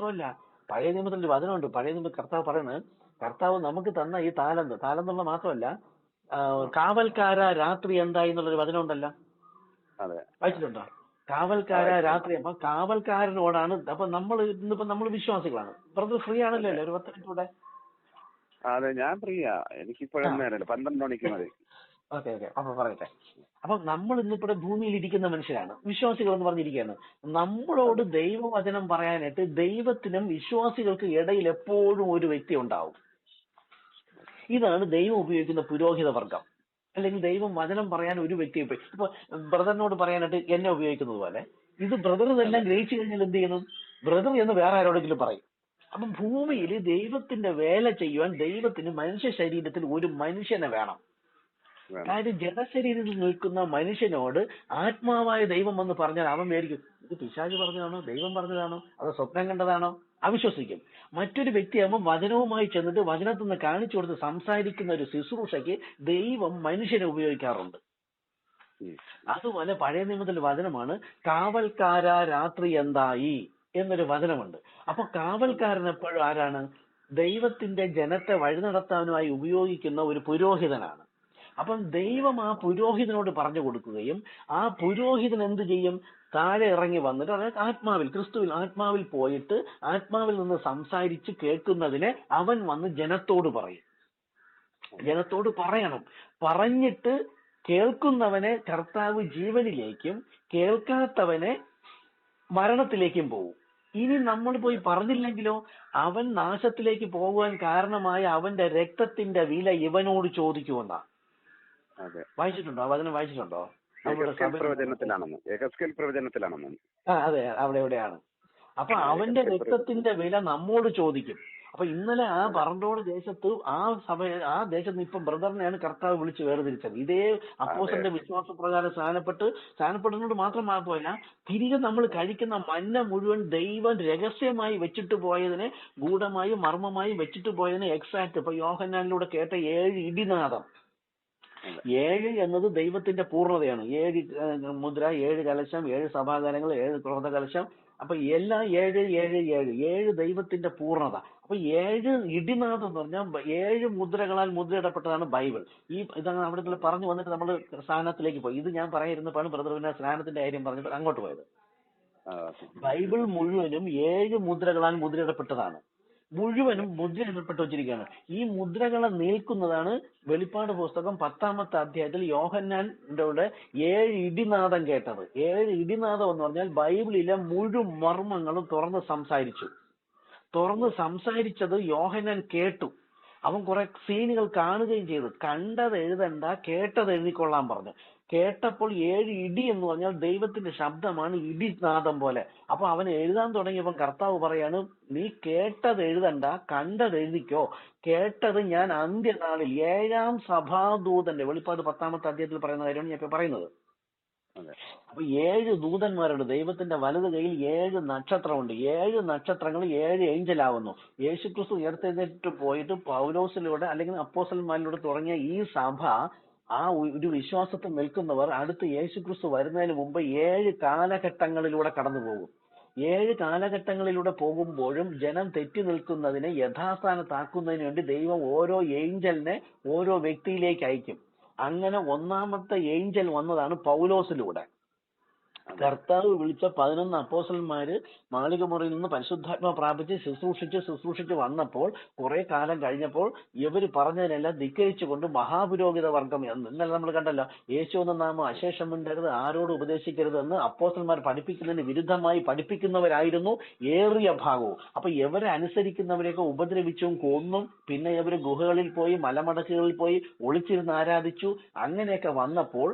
മാത്രമല്ല, പഴയ നിയമത്തിൽ ഒരു വചനമുണ്ട്. പഴയ നിയമത്തിൽ കർത്താവ് പറയുന്നത്, കർത്താവ് നമുക്ക് തന്ന ഈ താലന്തുള്ള മാത്രമല്ല, കാവൽക്കാര രാത്രി എന്തായി എന്നുള്ളൊരു വചനം ഉണ്ടല്ലോ, അതെ. വായിച്ചിട്ടുണ്ടോ? കാവൽക്കാര രാത്രി. അപ്പൊ കാവൽക്കാരനോടാണ്. അപ്പൊ നമ്മൾ വിശ്വാസികളാണ്. ബ്രദർ ഫ്രീ ആണല്ലോ അല്ലേ? ഒരു 10 മിനിറ്റ് കൂടെ. അതെ, ഞാൻ ഫ്രീയാ. എനിക്കിപ്പോഴൊന്നും നേരമില്ല, 12 മണിക്ക് മതി. ഓക്കെ. അപ്പൊ പറയട്ടെ. അപ്പൊ നമ്മൾ ഇന്നിവിടെ ഭൂമിയിൽ ഇരിക്കുന്ന മനുഷ്യരാണ്, വിശ്വാസികൾ എന്ന് പറഞ്ഞിരിക്കുകയാണ്. നമ്മളോട് ദൈവവചനം പറയാനായിട്ട് ദൈവത്തിനും വിശ്വാസികൾക്ക് ഇടയിൽ എപ്പോഴും ഒരു വ്യക്തി ഉണ്ടാവും. ഇതാണ് ദൈവം ഉപയോഗിക്കുന്ന പുരോഹിത വർഗം. അല്ലെങ്കിൽ ദൈവം വചനം പറയാൻ ഒരു വ്യക്തി. ഇപ്പൊ ബ്രദറിനോട് പറയാനായിട്ട് എന്നെ ഉപയോഗിക്കുന്നത് പോലെ, ഇത് ബ്രദർ ഇതെല്ലാം ഗ്രഹിച്ചു കഴിഞ്ഞാൽ എന്ത് ചെയ്യുന്നു? ബ്രദർ എന്ന് വേറെ ആരോടെങ്കിലും പറയും. അപ്പം ഭൂമിയിൽ ദൈവത്തിന്റെ വേല ചെയ്യുവാൻ ദൈവത്തിന് മനുഷ്യ ശരീരത്തിൽ ഒരു മനുഷ്യനെ വേണം. കാര്യം ജഡശരീരത്തിൽ നിൽക്കുന്ന മനുഷ്യനോട് ആത്മാവായ ദൈവം എന്ന് പറഞ്ഞാൽ അവൻ വിചാരിക്കും, ഇത് പിശാച് പറഞ്ഞതാണോ, ദൈവം പറഞ്ഞതാണോ, അതോ സ്വപ്നം കണ്ടതാണോ? അവിശ്വസിക്കും. മറ്റൊരു വ്യക്തിയാകുമ്പോൾ വചനവുമായി ചെന്നിട്ട് വചനത്തിൽ നിന്ന് കാണിച്ചു കൊടുത്ത് സംസാരിക്കുന്ന ഒരു ശുശ്രൂഷയ്ക്ക് ദൈവം മനുഷ്യനെ ഉപയോഗിക്കാറുണ്ട്. അതുപോലെ പഴയ നിയമത്തിൽ വചനമാണ്, കാവൽക്കാര രാത്രി എന്തായി എന്നൊരു വചനമുണ്ട്. അപ്പൊ കാവൽക്കാരൻ എപ്പോഴും ആരാണ്? ദൈവത്തിന്റെ ജനത്തെ വഴി നടത്താനുമായി ഉപയോഗിക്കുന്ന ഒരു പുരോഹിതനാണ്. അപ്പം ദൈവം ആ പുരോഹിതനോട് പറഞ്ഞു കൊടുക്കുകയും ആ പുരോഹിതൻ എന്ത് ചെയ്യും? താഴെ ഇറങ്ങി വന്നിട്ട്, അതായത് ക്രിസ്തുവിൽ ആത്മാവിൽ പോയിട്ട് ആത്മാവിൽ നിന്ന് സംസാരിച്ച് കേൾക്കുന്നതിനെ അവൻ വന്ന് ജനത്തോട് പറയും. ജനത്തോട് പറയണം. പറഞ്ഞിട്ട് കേൾക്കുന്നവനെ കർത്താവ് ജീവനിലേക്കും കേൾക്കാത്തവനെ മരണത്തിലേക്കും പോകും. ഇനി നമ്മൾ പോയി പറഞ്ഞില്ലെങ്കിലോ, അവൻ നാശത്തിലേക്ക് പോകുവാൻ കാരണമായ അവന്റെ രക്തത്തിന്റെ വില ഇവനോട് ചോദിക്കുമെന്നാ. വായിച്ചിട്ടുണ്ടോ? വചനം വായിച്ചിട്ടുണ്ടോ? പ്രവചനത്തിലാണെന്ന്. അതെ, അവിടെ എവിടെയാണ്. അപ്പൊ അവന്റെ രക്തത്തിന്റെ വില നമ്മോട് ചോദിക്കും. അപ്പൊ ഇന്നലെ ആ പറണ്ടോട് ദേശത്ത് ആ ദേശത്ത് ഇപ്പൊ ബ്രദറിനെയാണ് കർത്താവ് വിളിച്ച് വേർതിരിച്ചത്. ഇതേ അപ്പോസ്തലന്റെ വിശ്വാസപ്രകാരം സ്ഥാനപ്പെടുന്നത് മാത്രമാകുമല്ല, തിരികെ നമ്മൾ കഴിക്കുന്ന മന്ന മുഴുവൻ ദൈവം രഹസ്യമായി വെച്ചിട്ട് പോയതിനെ, ഗൂഢമായും മർമ്മമായും വെച്ചിട്ട് പോയതിനെ എക്സാക്ട് ഇപ്പൊ യോഹന്നാനിലൂടെ കേട്ട 7 ഇടിനാദം. 7 എന്നത് ദൈവത്തിന്റെ പൂർണ്ണതയാണ്. 7 മുദ്ര, 7 കലശം, 7 സഭാകാലങ്ങൾ, 7 ക്രോധ കലശം. അപ്പൊ എല്ലാം 7 ദൈവത്തിന്റെ പൂർണ്ണത. അപ്പൊ 7 ഇടിനാഥം എന്ന് പറഞ്ഞാൽ 7 മുദ്രകളാൽ മുദ്രയിടപ്പെട്ടതാണ് ബൈബിൾ. ഇതാണ് അവിടെ പറഞ്ഞു വന്നിട്ട് നമ്മൾ സ്നാനത്തിലേക്ക് പോയി. ഇത് ഞാൻ പറയാതിരുന്നപ്പോഴാണ് ബ്രദർ പിന്നെ സ്നാനത്തിന്റെ കാര്യം പറഞ്ഞപ്പോൾ അങ്ങോട്ട് പോയത്. ബൈബിൾ മുഴുവനും 7 മുദ്രകളാൽ മുദ്രയിടപ്പെട്ടതാണ്. മുഴുവനും മുദ്രയിടപ്പെട്ട് വെച്ചിരിക്കുകയാണ്. ഈ മുദ്രകളെ നിൽക്കുന്നതാണ് വെളിപ്പാട് പുസ്തകം 10-ാമത്തെ അധ്യായത്തിൽ യോഹന്നാന്റെ 7 ഇടിനാദം കേട്ടത്. 7 ഇടിനാദം എന്ന് പറഞ്ഞാൽ ബൈബിളിലെ മുഴുവൻ മർമ്മങ്ങളും തുറന്ന് സംസാരിച്ചത് യോഹന്നാൻ കേട്ടു. അവൻ കുറെ സീനുകൾ കാണുകയും ചെയ്തു. കണ്ടത് എഴുതണ്ട, കേട്ടത് എഴുതിക്കൊള്ളാൻ പറഞ്ഞു. കേട്ടപ്പോൾ 7 ഇടി എന്ന് പറഞ്ഞാൽ ദൈവത്തിന്റെ ശബ്ദമാണ്, ഇടിനാദം പോലെ. അപ്പൊ അവൻ എഴുതാൻ തുടങ്ങിയപ്പോൾ കർത്താവ് പറയാണ്, നീ കേട്ടത് എഴുതണ്ട, കണ്ടത് എഴുതിക്കോ. കേട്ടത് ഞാൻ അന്ത്യനാളിൽ 7-ാം സഭാദൂതന്റെ, വെളിപ്പാട് 10-ാമത്തെ അധ്യായത്തിൽ പറയുന്ന കാര്യമാണ് ഞാൻ ഇപ്പൊ പറയുന്നത്. അപ്പൊ 7 ദൂതന്മാരുണ്ട്. ദൈവത്തിന്റെ വലത് കൈയിൽ 7 നക്ഷത്രമുണ്ട്. 7 നക്ഷത്രങ്ങൾ 7 ഏഞ്ചലാവുന്നു. യേശുക്രിസ്തു ഉയർത്തെഴുന്നേറ്റ് പോയിട്ട് പൗലോസിലൂടെ അല്ലെങ്കിൽ അപ്പോസ്തലന്മാരിലൂടെ തുടങ്ങിയ ഈ സഭ, ആ ഒരു വിശ്വാസത്തിൽ നിൽക്കുന്നവർ അടുത്ത് യേശുക്രിസ്തു വരുന്നതിന് മുമ്പ് 7 കാലഘട്ടങ്ങളിലൂടെ കടന്നു പോകും. 7 കാലഘട്ടങ്ങളിലൂടെ പോകുമ്പോഴും ജനം തെറ്റി നിൽക്കുന്നതിനെ യഥാസ്ഥാനത്താക്കുന്നതിന് വേണ്ടി ദൈവം ഓരോ ഏഞ്ചലിനെ ഓരോ വ്യക്തിയിലേക്ക് അയക്കും. അങ്ങനെ 1-ാമത്തെ ഏഞ്ചൽ വന്നതാണ് പൗലോസിലൂടെ. കർത്താവ് വിളിച്ച 11 അപ്പോസ്തലന്മാര് മാളികമുറിയിൽ നിന്ന് പരിശുദ്ധാത്മാ പ്രാപിച്ച് ശുശ്രൂഷിച്ച് വന്നപ്പോൾ കുറെ കാലം കഴിഞ്ഞപ്പോൾ ഇവര് പറഞ്ഞതിനെല്ലാം ധിക്കരിച്ചുകൊണ്ട് മഹാപുരോഹിത വർഗം ഇന്നലെ നമ്മൾ കണ്ടല്ലോ, യേശു എന്ന നാമം അശേഷം മിണ്ടരുത്, ആരോട് ഉപദേശിക്കരുത് എന്ന് അപ്പോസ്തലന്മാർ പഠിപ്പിക്കുന്നതിന് വിരുദ്ധമായി പഠിപ്പിക്കുന്നവരായിരുന്നു ഏറിയ ഭാഗവും. അപ്പൊ ഇവരെ അനുസരിക്കുന്നവരെയൊക്കെ ഉപദ്രവിച്ചും കൊന്നും, പിന്നെ ഇവര് ഗുഹകളിൽ പോയി മലമടക്കുകളിൽ പോയി ഒളിച്ചിരുന്ന് ആരാധിച്ചു. അങ്ങനെയൊക്കെ വന്നപ്പോൾ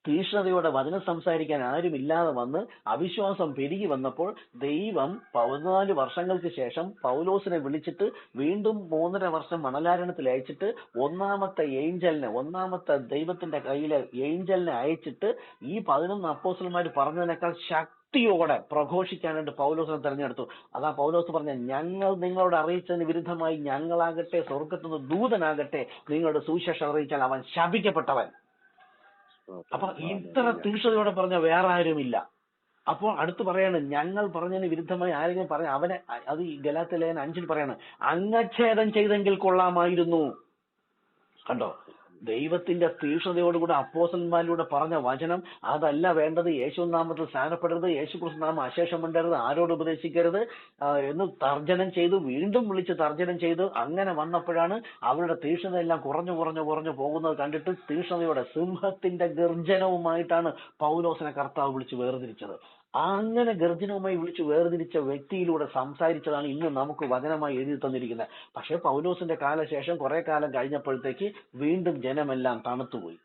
തീഷ്ണതയോടെ വചനം സംസാരിക്കാൻ ആരുമില്ലാതെ വന്ന് അവിശ്വാസം പെരുകി വന്നപ്പോൾ ദൈവം 14 വർഷങ്ങൾക്ക് ശേഷം പൗലോസിനെ വിളിച്ചിട്ട് വീണ്ടും 3.5 വർഷം മണലാരണത്തിൽ അയച്ചിട്ട് 1-ാമത്തെ ഏഞ്ചലിനെ, 1-ാമത്തെ ദൈവത്തിന്റെ കയ്യിലെ ഏഞ്ചലിനെ അയച്ചിട്ട് ഈ 11 അപ്പോസ്തലന്മാർ പറഞ്ഞതിനേക്കാൾ ശക്തിയോടെ പ്രഘോഷിക്കാനായിട്ട് പൗലോസിനെ തെരഞ്ഞെടുത്തു. അതാ പൗലോസ് പറഞ്ഞ, ഞങ്ങൾ നിങ്ങളോട് അറിയിച്ചതിന് വിരുദ്ധമായി ഞങ്ങളാകട്ടെ സ്വർഗത്തുനിന്ന് ദൂതനാകട്ടെ നിങ്ങളുടെ സുവിശേഷം അറിയിച്ചാൽ അവൻ ശപിക്കപ്പെട്ടവൻ. അപ്പൊ ഇത്ര തീക്ഷണതയോടെ പറഞ്ഞ വേറെ ആരുമില്ല. അപ്പോൾ അടുത്ത് പറയാണ്, ഞങ്ങൾ പറഞ്ഞതിന് വിരുദ്ധമായി ആരെങ്കിലും പറയാം അവനെ, അത് ഈ ഗലാത്യ ലേഖനം 5 പറയാണ്, അംഗച്ഛേദം ചെയ്തെങ്കിൽ കൊള്ളാമായിരുന്നു. കണ്ടോ, ദൈവത്തിന്റെ തീക്ഷ്ണതയോടുകൂടെ അപ്പോസ്തലന്മാരിലൂടെ പറഞ്ഞ വചനം അതല്ല വേണ്ടത്. യേശു നാമത്തിൽ സ്ഥാനപ്പെടരുത്, യേശു ക്രിസ്തു നാമം അശേഷം വേണ്ടരുത്, ആരോട് ഉപദേശിക്കരുത് എന്ന് തർജ്ജനം ചെയ്തു, വീണ്ടും വിളിച്ച് തർജ്ജനം ചെയ്തു. അങ്ങനെ വന്നപ്പോഴാണ് അവരുടെ തീക്ഷ്ണത എല്ലാം കുറഞ്ഞു പോകുന്നത് കണ്ടിട്ട് തീക്ഷ്ണതയോടെ സിംഹത്തിന്റെ ഗർജനവുമായിട്ടാണ് പൗലോസിനെ കർത്താവ് വിളിച്ച് വേർതിരിച്ചത്. അങ്ങനെ ഗർജനവുമായി വിളിച്ച് വേർതിരിച്ച വ്യക്തിയിലൂടെ സംസാരിച്ചതാണ് ഇന്ന് നമുക്ക് വചനമായി എഴുതി തന്നിരിക്കുന്നത്. പക്ഷെ പൗലോസിന്റെ കാലശേഷം കുറെ കാലം കഴിഞ്ഞപ്പോഴത്തേക്ക് വീണ്ടും ജനമെല്ലാം തണുത്തുപോയി.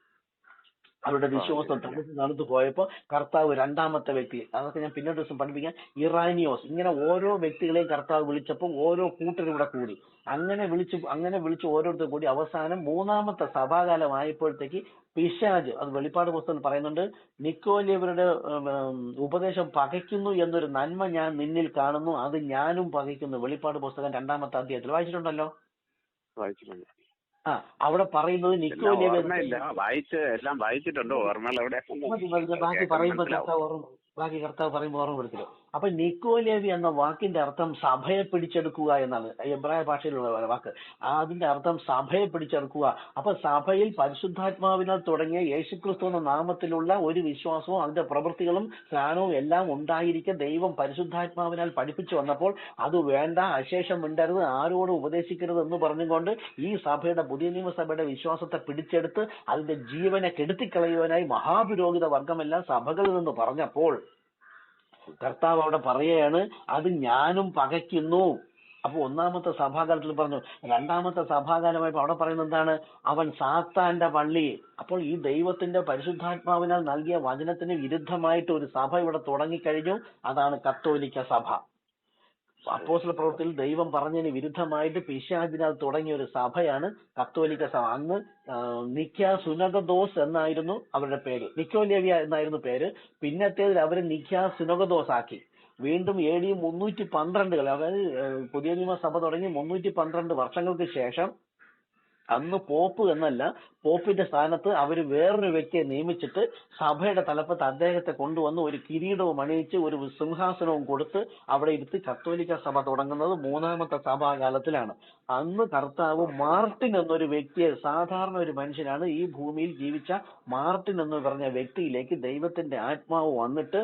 അവരുടെ വിശ്വാസം തണുത്തു പോയപ്പോ കർത്താവ് രണ്ടാമത്തെ വ്യക്തി, അതൊക്കെ ഞാൻ പിന്നൊരു ദിവസം പഠിപ്പിക്കാം, ഇറാനിയോസ്, ഇങ്ങനെ ഓരോ വ്യക്തികളെയും കർത്താവ് വിളിച്ചപ്പോൾ ഓരോ കൂട്ടരിവിടെ കൂടി. അങ്ങനെ വിളിച്ച് ഓരോരുത്തർ കൂടി അവസാനം മൂന്നാമത്തെ സഭാകാലം ആയപ്പോഴത്തേക്ക് പിശാച്, അത് വെളിപ്പാട് പുസ്തകത്തിൽ പറയുന്നുണ്ട്, നിക്കോല്യവരുടെ ഉപദേശം പകയ്ക്കുന്നു എന്നൊരു നന്മ ഞാൻ നിന്നിൽ കാണുന്നു, അത് ഞാനും പകയ്ക്കുന്നു. വെളിപ്പാട് പുസ്തകം 2-ാമത്തെ അധ്യായത്തിൽ വായിച്ചിട്ടുണ്ടല്ലോ. വായിച്ചിട്ടുണ്ട്. അവിടെ പറയുന്നത് നിക്കോല്യവർ എല്ലാം വായിച്ചിട്ടുണ്ടോ? ബാക്കി കർത്താവ് പറയുമ്പോൾ ഓർമ്മപ്പെടുത്തില്ലോ. അപ്പൊ നിക്കോലേവി എന്ന വാക്കിന്റെ അർത്ഥം സഭയെ പിടിച്ചെടുക്കുക എന്നാണ്, എബ്രായ ഭാഷയിലുള്ള വാക്ക്. അതിന്റെ അർത്ഥം സഭയെ പിടിച്ചെടുക്കുക. അപ്പൊ സഭയിൽ പരിശുദ്ധാത്മാവിനാൽ തുടങ്ങിയ യേശുക്രിസ്തു എന്ന നാമത്തിലുള്ള ഒരു വിശ്വാസവും അതിന്റെ പ്രവൃത്തികളും സ്നാനവും എല്ലാം ഉണ്ടായിരിക്കെ ദൈവം പരിശുദ്ധാത്മാവിനാൽ പഠിപ്പിച്ചു വന്നപ്പോൾ അത് വേണ്ട, അശേഷം മിണ്ടരുത്, ആരോടും ഉപദേശിക്കരുത് എന്ന് പറഞ്ഞുകൊണ്ട് ഈ സഭയുടെ, പുതിയ നിയമസഭയുടെ വിശ്വാസത്തെ പിടിച്ചെടുത്ത് അതിന്റെ ജീവനെ കെടുത്തിക്കളയുവാനായി മഹാപുരോഹിത വർഗമെല്ലാം സഭകളിൽ നിന്ന് പറഞ്ഞപ്പോൾ കർത്താവ് അവിടെ പറയുകയാണ്, അത് ഞാനും പകയ്ക്കുന്നു. അപ്പൊ ഒന്നാമത്തെ സഭാകാലത്തിൽ പറഞ്ഞു. രണ്ടാമത്തെ സഭാകാലമായപ്പോ അവിടെ പറയുന്നത് എന്താണ്? അവൻ സാത്താന്റെ പള്ളി. അപ്പോൾ ഈ ദൈവത്തിന്റെ പരിശുദ്ധാത്മാവിനാൽ നൽകിയ വചനത്തിന് വിരുദ്ധമായിട്ട് ഒരു സഭ ഇവിടെ തുടങ്ങിക്കഴിഞ്ഞു. അതാണ് കത്തോലിക്ക സഭ. അപ്പോസ്തല പ്രവൃത്തിയിൽ ദൈവം പറഞ്ഞതിന് വിരുദ്ധമായിട്ട് പിശാചിനാൽ തുടങ്ങിയ ഒരു സഭയാണ് കത്തോലിക്ക സഭ. അന്ന് നിക്യാ സുനഗദോസ് എന്നായിരുന്നു അവരുടെ പേര്, നിക്കോലേവിയ എന്നായിരുന്നു പേര്. പിന്നത്തേതിൽ അവർ നിക്യാ സുനഗദോസ് ആക്കി. വീണ്ടും AD 312, അതായത് പുതിയ നിയമസഭ തുടങ്ങി 312 വർഷങ്ങൾക്ക് ശേഷം അന്ന് പോപ്പ് എന്നല്ല, പോപ്പിന്റെ സ്ഥാനത്ത് അവർ വേറൊരു വ്യക്തിയെ നിയമിച്ചിട്ട് സഭയുടെ തലപ്പത്ത് അദ്ദേഹത്തെ കൊണ്ടുവന്ന് ഒരു കിരീടവും അണിയിച്ച് ഒരു സിംഹാസനവും കൊടുത്ത് അവിടെ ഇരുത്തി കത്തോലിക്ക സഭ തുടങ്ങുന്നത് 3-ാമത്തെ സഭാകാലത്തിലാണ്. അന്ന് കർത്താവ് മാർട്ടിൻ എന്നൊരു വ്യക്തിയെ, സാധാരണ ഒരു മനുഷ്യനാണ്, ഈ ഭൂമിയിൽ ജീവിച്ച മാർട്ടിൻ എന്ന് പറഞ്ഞ വ്യക്തിയിലേക്ക് ദൈവത്തിന്റെ ആത്മാവ് വന്നിട്ട്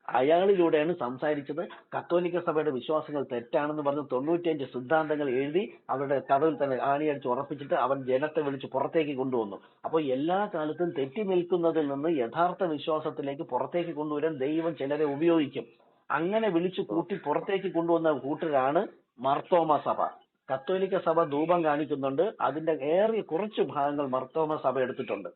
അയാളിലൂടെയാണ് സംസാരിച്ചത്. കത്തോലിക്ക സഭയുടെ വിശ്വാസങ്ങൾ തെറ്റാണെന്ന് പറഞ്ഞ് 95 സിദ്ധാന്തങ്ങൾ എഴുതി അവരുടെ കഥയിൽ തന്നെ ആണിയടിച്ച് ഉറപ്പിച്ചിട്ട് അവൻ ജനത്തെ വിളിച്ച് പുറത്തേക്ക് കൊണ്ടുവന്നു. അപ്പോൾ എല്ലാ കാലത്തും തെറ്റി നിൽക്കുന്നതിൽ നിന്ന് യഥാർത്ഥ വിശ്വാസത്തിലേക്ക് പുറത്തേക്ക് കൊണ്ടുവരാൻ ദൈവം ചിലരെ ഉപയോഗിക്കും. അങ്ങനെ വിളിച്ചു കൂട്ടി പുറത്തേക്ക് കൊണ്ടുവന്ന കൂട്ടരാണ് മർത്തോമ സഭ. കത്തോലിക്ക സഭ ധൂപം കാണിക്കുന്നുണ്ട്, അതിന്റെ ഏറിയ കുറച്ച് ഭാഗങ്ങൾ മർത്തോമ സഭ എടുത്തിട്ടുണ്ട്.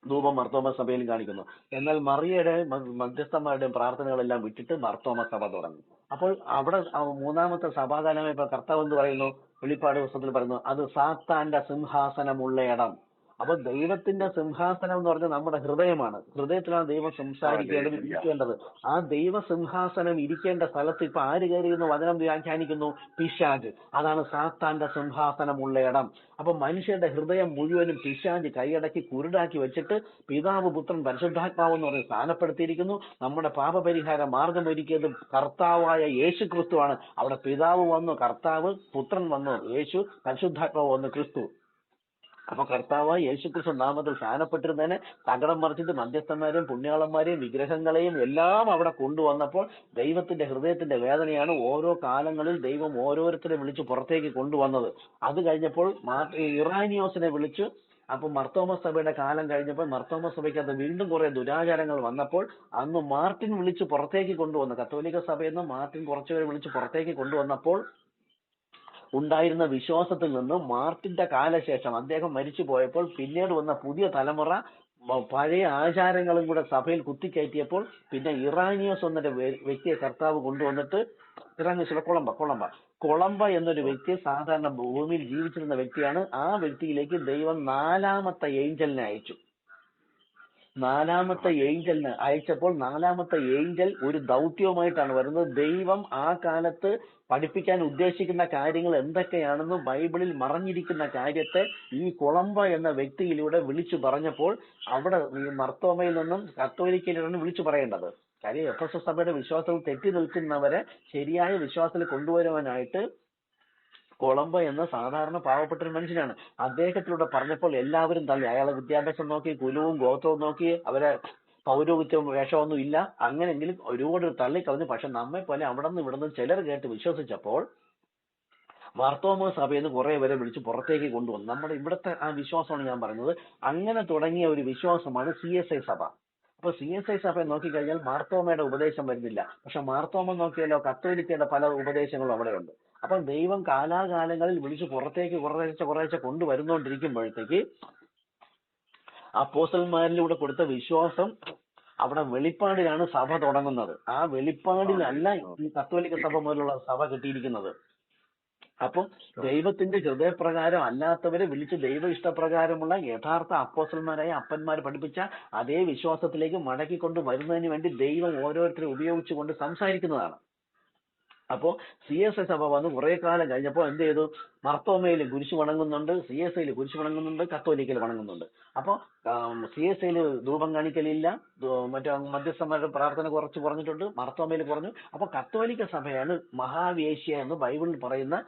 ധൂപം മർത്തോമ സഭയിലും കാണിക്കുന്നു. എന്നാൽ മറിയയുടെ മധ്യസ്ഥന്മാരുടെയും പ്രാർത്ഥനകളെല്ലാം വിട്ടിട്ട് മർത്തോമ സഭ തുടങ്ങി. അപ്പോൾ അവിടെ 3-ാമത്തെ സഭാകാലമായപ്പോൾ കർത്താവ് എന്ന് പറയുന്നു, വെളിപ്പാട് പുസ്തകത്തിൽ പറയുന്നു, അത് സാത്താന്റെ സിംഹാസനമുള്ള ഇടം. അപ്പൊ ദൈവത്തിന്റെ സിംഹാസനം എന്ന് പറഞ്ഞാൽ നമ്മുടെ ഹൃദയമാണ്. ഹൃദയത്തിലാണ് ദൈവം സംസാരിക്കേണ്ടത്, ഇരിക്കേണ്ടത്. ആ ദൈവ സിംഹാസനം ഇരിക്കേണ്ട സ്ഥലത്ത് ഇപ്പൊ ആര് കയറിയെന്ന് വചനം വ്യാഖ്യാനിക്കുന്നു? പിശാച്. അതാണ് സാത്താന്റെ സിംഹാസനമുള്ള ഇടം. അപ്പൊ മനുഷ്യന്റെ ഹൃദയം മുഴുവനും പിശാച് കൈയടക്കി കുരുടാക്കി വെച്ചിട്ട് പിതാവ്, പുത്രൻ, പരിശുദ്ധാത്മാവ് എന്ന് പറഞ്ഞ് സ്ഥാനപ്പെടുത്തിയിരിക്കുന്നു. നമ്മുടെ പാപപരിഹാര മാർഗം ഒരുക്കിയത് കർത്താവായ യേശു ക്രിസ്തുവാണ്. അവിടെ പിതാവ് വന്നു, കർത്താവ്, പുത്രൻ വന്നു, യേശു, പരിശുദ്ധാത്മാവ് വന്നു, ക്രിസ്തു. അപ്പൊ കർത്താവ് യേശുക്രിസ്തു നാമത്തിൽ സ്ഥാനപ്പെട്ടിരുന്നതിനെ തകടം മറിച്ചിട്ട് മധ്യസ്ഥന്മാരെയും പുണ്യാളന്മാരെയും വിഗ്രഹങ്ങളെയും എല്ലാം അവിടെ കൊണ്ടുവന്നപ്പോൾ ദൈവത്തിന്റെ ഹൃദയത്തിന്റെ വേദനയാണ് ഓരോ കാലങ്ങളിൽ ദൈവം ഓരോരുത്തരെ വിളിച്ച് പുറത്തേക്ക് കൊണ്ടുവന്നത്. അത് കഴിഞ്ഞപ്പോൾ ഇറാനിയോസിനെ വിളിച്ചു. അപ്പൊ മർത്തോമ സഭയുടെ കാലം കഴിഞ്ഞപ്പോൾ മർത്തോമ സഭയ്ക്കകത്ത് വീണ്ടും കുറെ ദുരാചാരങ്ങൾ വന്നപ്പോൾ അന്ന് മാർട്ടിൻ വിളിച്ച് പുറത്തേക്ക് കൊണ്ടുവന്നു. കത്തോലിക്ക സഭയിൽ നിന്ന് മാർട്ടിൻ കുറച്ചുപേരെ വിളിച്ച് പുറത്തേക്ക് കൊണ്ടുവന്നപ്പോൾ ഉണ്ടായിരുന്ന വിശ്വാസത്തിൽ നിന്ന് മാർട്ടിന്റെ കാലശേഷം അദ്ദേഹം മരിച്ചു പോയപ്പോൾ പിന്നീട് വന്ന പുതിയ തലമുറ പഴയ ആചാരങ്ങളും കൂടെ സഭയിൽ കുത്തിക്കയറ്റിയപ്പോൾ പിന്നെ ഇറാനിയോസ് എന്നൊരു വ്യക്തിയെ കർത്താവ് കൊണ്ടുവന്നിട്ട്, ഇറാനിയോസ് കൊളംബ എന്നൊരു വ്യക്തി സാധാരണ ഭൂമിയിൽ ജീവിച്ചിരുന്ന വ്യക്തിയാണ്. ആ വ്യക്തിയിലേക്ക് ദൈവം 4-ാമത്തെ ഏഞ്ചലിനെ അയച്ചു. 4-ാമത്തെ ഏഞ്ചലിനെ അയച്ചപ്പോൾ 4-ാമത്തെ ഏഞ്ചൽ ഒരു ദൗത്യവുമായിട്ടാണ് വരുന്നത്. ദൈവം ആ കാലത്ത് പഠിപ്പിക്കാൻ ഉദ്ദേശിക്കുന്ന കാര്യങ്ങൾ എന്തൊക്കെയാണെന്ന് ബൈബിളിൽ മറഞ്ഞിരിക്കുന്ന കാര്യത്തെ ഈ കൊളംബ എന്ന വ്യക്തിയിലൂടെ വിളിച്ചു പറഞ്ഞപ്പോൾ അവിടെ ഈ മർത്തോമയിൽ നിന്നും കത്തോലിക്കയിൽ നിന്നും വിളിച്ചു പറയേണ്ടത്. കാര്യം എഫെസസ് സഭയുടെ വിശ്വാസത്തിൽ തെറ്റി നിൽക്കുന്നവരെ ശരിയായ വിശ്വാസത്തിൽ കൊണ്ടുവരുവാനായിട്ട് കൊളംബോ എന്ന സാധാരണ പാവപ്പെട്ട ഒരു മനുഷ്യനാണ്. അദ്ദേഹത്തിലൂടെ പറഞ്ഞപ്പോൾ എല്ലാവരും തള്ളി. അയാളെ വിദ്യാഭ്യാസം നോക്കി, കുലവും ഗോത്രവും നോക്കി, അവരെ പൗരോഹിത്യവും വേഷമൊന്നും ഇല്ല, അങ്ങനെയെങ്കിലും ഒരുപാട് തള്ളിക്കളഞ്ഞു. പക്ഷെ നമ്മെ പോലെ അവിടെ നിന്ന് ഇവിടെ നിന്ന് ചിലർ കേട്ട് വിശ്വസിച്ചപ്പോൾ മാർത്തോമാ സഭയിൽ നിന്ന് കുറെ പേരെ വിളിച്ച് പുറത്തേക്ക് കൊണ്ടുവന്നു. നമ്മുടെ ഇവിടുത്തെ ആ വിശ്വാസമാണ് ഞാൻ പറയുന്നത്. അങ്ങനെ തുടങ്ങിയ ഒരു വിശ്വാസമാണ് CSI സഭ. അപ്പൊ CSI സഭയെ നോക്കിക്കഴിഞ്ഞാൽ മാർത്തോമയുടെ ഉപദേശം വരുന്നില്ല. പക്ഷെ മാർത്തോമ നോക്കിയാലോ കത്തോലിക്കയുടെ പല ഉപദേശങ്ങളും അവിടെയുണ്ട്. അപ്പൊ ദൈവം കാലാകാലങ്ങളിൽ വിളിച്ച് പുറത്തേക്ക് കുറേശ്ശെ കൊണ്ടുവരുന്നോണ്ടിരിക്കുമ്പോഴത്തേക്ക് അപ്പോസ്തലന്മാരിലൂടെ കൊടുത്ത വിശ്വാസം അവിടെ വെളിപ്പാടിലാണ് സഭ തുടങ്ങുന്നത്. ആ വെളിപ്പാടിലല്ല ഈ കത്തോലിക്ക സഭ പോലുള്ള സഭ കിട്ടിയിരിക്കുന്നത്. അപ്പം ദൈവത്തിന്റെ ഹൃദയപ്രകാരം അല്ലാത്തവരെ വിളിച്ച് ദൈവ ഇഷ്ടപ്രകാരമുള്ള യഥാർത്ഥ അപ്പോസ്തലന്മാരായ അപ്പന്മാർ പഠിപ്പിച്ച അതേ വിശ്വാസത്തിലേക്ക് മടക്കിക്കൊണ്ട് വരുന്നതിന് വേണ്ടി ദൈവം ഓരോരുത്തരെ ഉപയോഗിച്ചുകൊണ്ട് സംസാരിക്കുന്നതാണ്. അപ്പോ CSI സഭ വന്ന് കുറെ കാലം കഴിഞ്ഞപ്പോൾ എന്ത് ചെയ്തു? മർത്തോമയിൽ കുരിശ് വണങ്ങുന്നുണ്ട്, CSI കുരിശ് വണങ്ങുന്നുണ്ട്, കത്തോലിക്കയിൽ വണങ്ങുന്നുണ്ട്. അപ്പൊ CSI ധൂപം കാണിക്കലില്ല, മറ്റേ മധ്യസ്ഥന്മാരുടെ പ്രാർത്ഥന കുറച്ച് കുറഞ്ഞിട്ടുണ്ട്, മർത്തോമയിൽ കുറഞ്ഞു. അപ്പൊ കത്തോലിക്ക സഭയാണ് മഹാവേശ്യ എന്ന് ബൈബിളിൽ പറയുന്ന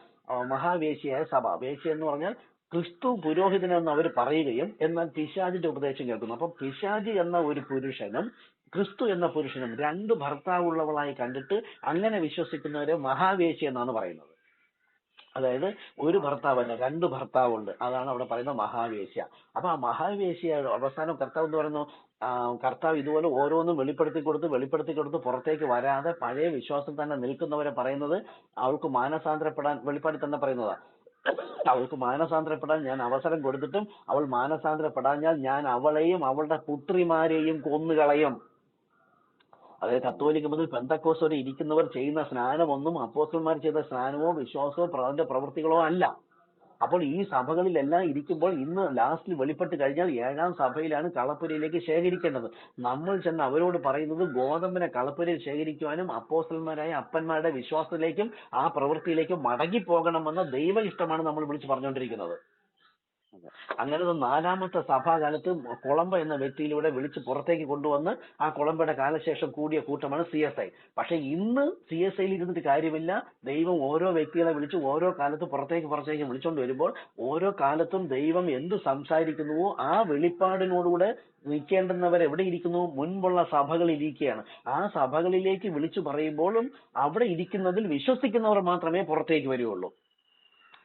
മഹാവേശ്യയായ സഭ. വേശ്യ എന്ന് പറഞ്ഞാൽ ക്രിസ്തു പുരോഹിതനെന്ന് അവർ പറയുകയും എന്നാൽ പിശാചിന്റെ ഉപദേശം കേൾക്കുന്നു. അപ്പൊ പിശാചി എന്ന ഒരു പുരുഷനും ക്രിസ്തു എന്ന പുരുഷനും രണ്ട് ഭർത്താവുള്ളവളായി കണ്ടിട്ട് അങ്ങനെ വിശ്വസിക്കുന്നവരെ മഹാവേശ്യ എന്നാണ് പറയുന്നത്. അതായത് ഒരു ഭർത്താവല്ല, രണ്ട് ഭർത്താവുണ്ട്, അതാണ് അവിടെ പറയുന്ന മഹാവേശ്യ. അപ്പൊ ആ മഹാവേശ്യ അവസാനം കർത്താവ് എന്ന് പറയുന്നു, കർത്താവ് ഇതുപോലെ ഓരോന്നും വെളിപ്പെടുത്തി കൊടുത്ത് പുറത്തേക്ക് വരാതെ പഴയ വിശ്വാസം തന്നെ നിൽക്കുന്നവരെ പറയുന്നത് അവൾക്ക് മാനസാന്തരപ്പെടാൻ, വെളിപ്പാടി തന്നെ പറയുന്നതാ, അവൾക്ക് മാനസാന്തരപ്പെടാൻ ഞാൻ അവസരം കൊടുത്തിട്ടും അവൾ മാനസാന്തരപ്പെടാഞ്ഞാൽ ഞാൻ അവളെയും അവളുടെ പുത്രിമാരെയും കൊന്നുകളയും. അതായത് കത്തോലിക്ക മുതൽ പെന്തക്കോസ്ത് വരെ ഇരിക്കുന്നവർ ചെയ്യുന്ന സ്നാനമൊന്നും അപ്പോസ്തലന്മാർ ചെയ്ത സ്നാനമോ വിശ്വാസമോ അതിന്റെ പ്രവൃത്തികളോ അല്ല. അപ്പോൾ ഈ സഭകളിലെല്ലാം ഇരിക്കുമ്പോൾ ഇന്ന് ലാസ്റ്റിൽ വെളിപ്പെട്ട് കഴിഞ്ഞാൽ 7ാം സഭയിലാണ് കളപ്പുരയിലേക്ക് ശേഖരിക്കേണ്ടത്. നമ്മൾ ചെന്ന് അവരോട് പറയുന്നത് ഗോതമ്പിനെ കളപ്പുരയിൽ ശേഖരിക്കുവാനും അപ്പോസ്തലന്മാരായ അപ്പന്മാരുടെ വിശ്വാസത്തിലേക്കും ആ പ്രവൃത്തിയിലേക്കും മടങ്ങിപ്പോകണമെന്ന ദൈവ ഇഷ്ടമാണ് നമ്മൾ വിളിച്ച് പറഞ്ഞുകൊണ്ടിരിക്കുന്നത്. അങ്ങനെ 4ാമത്തെ സഭാകാലത്ത് കൊളംബോ എന്ന വ്യക്തിയിലൂടെ വിളിച്ച് പുറത്തേക്ക് കൊണ്ടുവന്ന് ആ കൊളംബോയുടെ കാലശേഷം കൂടിയ കൂട്ടമാണ് CSI. പക്ഷെ ഇന്ന് CSI ഇരുന്നിട്ട് കാര്യമില്ല. ദൈവം ഓരോ വ്യക്തികളെ വിളിച്ച് ഓരോ കാലത്ത് പുറത്തേക്ക് വിളിച്ചുകൊണ്ട് വരുമ്പോൾ ഓരോ കാലത്തും ദൈവം എന്ത് സംസാരിക്കുന്നുവോ ആ വെളിപ്പാടിനോടുകൂടെ നിൽക്കേണ്ടുന്നവർ എവിടെ ഇരിക്കുന്നു? മുൻപുള്ള സഭകളിൽ ഇരിക്കുകയാണ്. ആ സഭകളിലേക്ക് വിളിച്ചു പറയുമ്പോഴും അവിടെ ഇരിക്കുന്നതിൽ വിശ്വസിക്കുന്നവർ മാത്രമേ പുറത്തേക്ക് വരികയുള്ളൂ.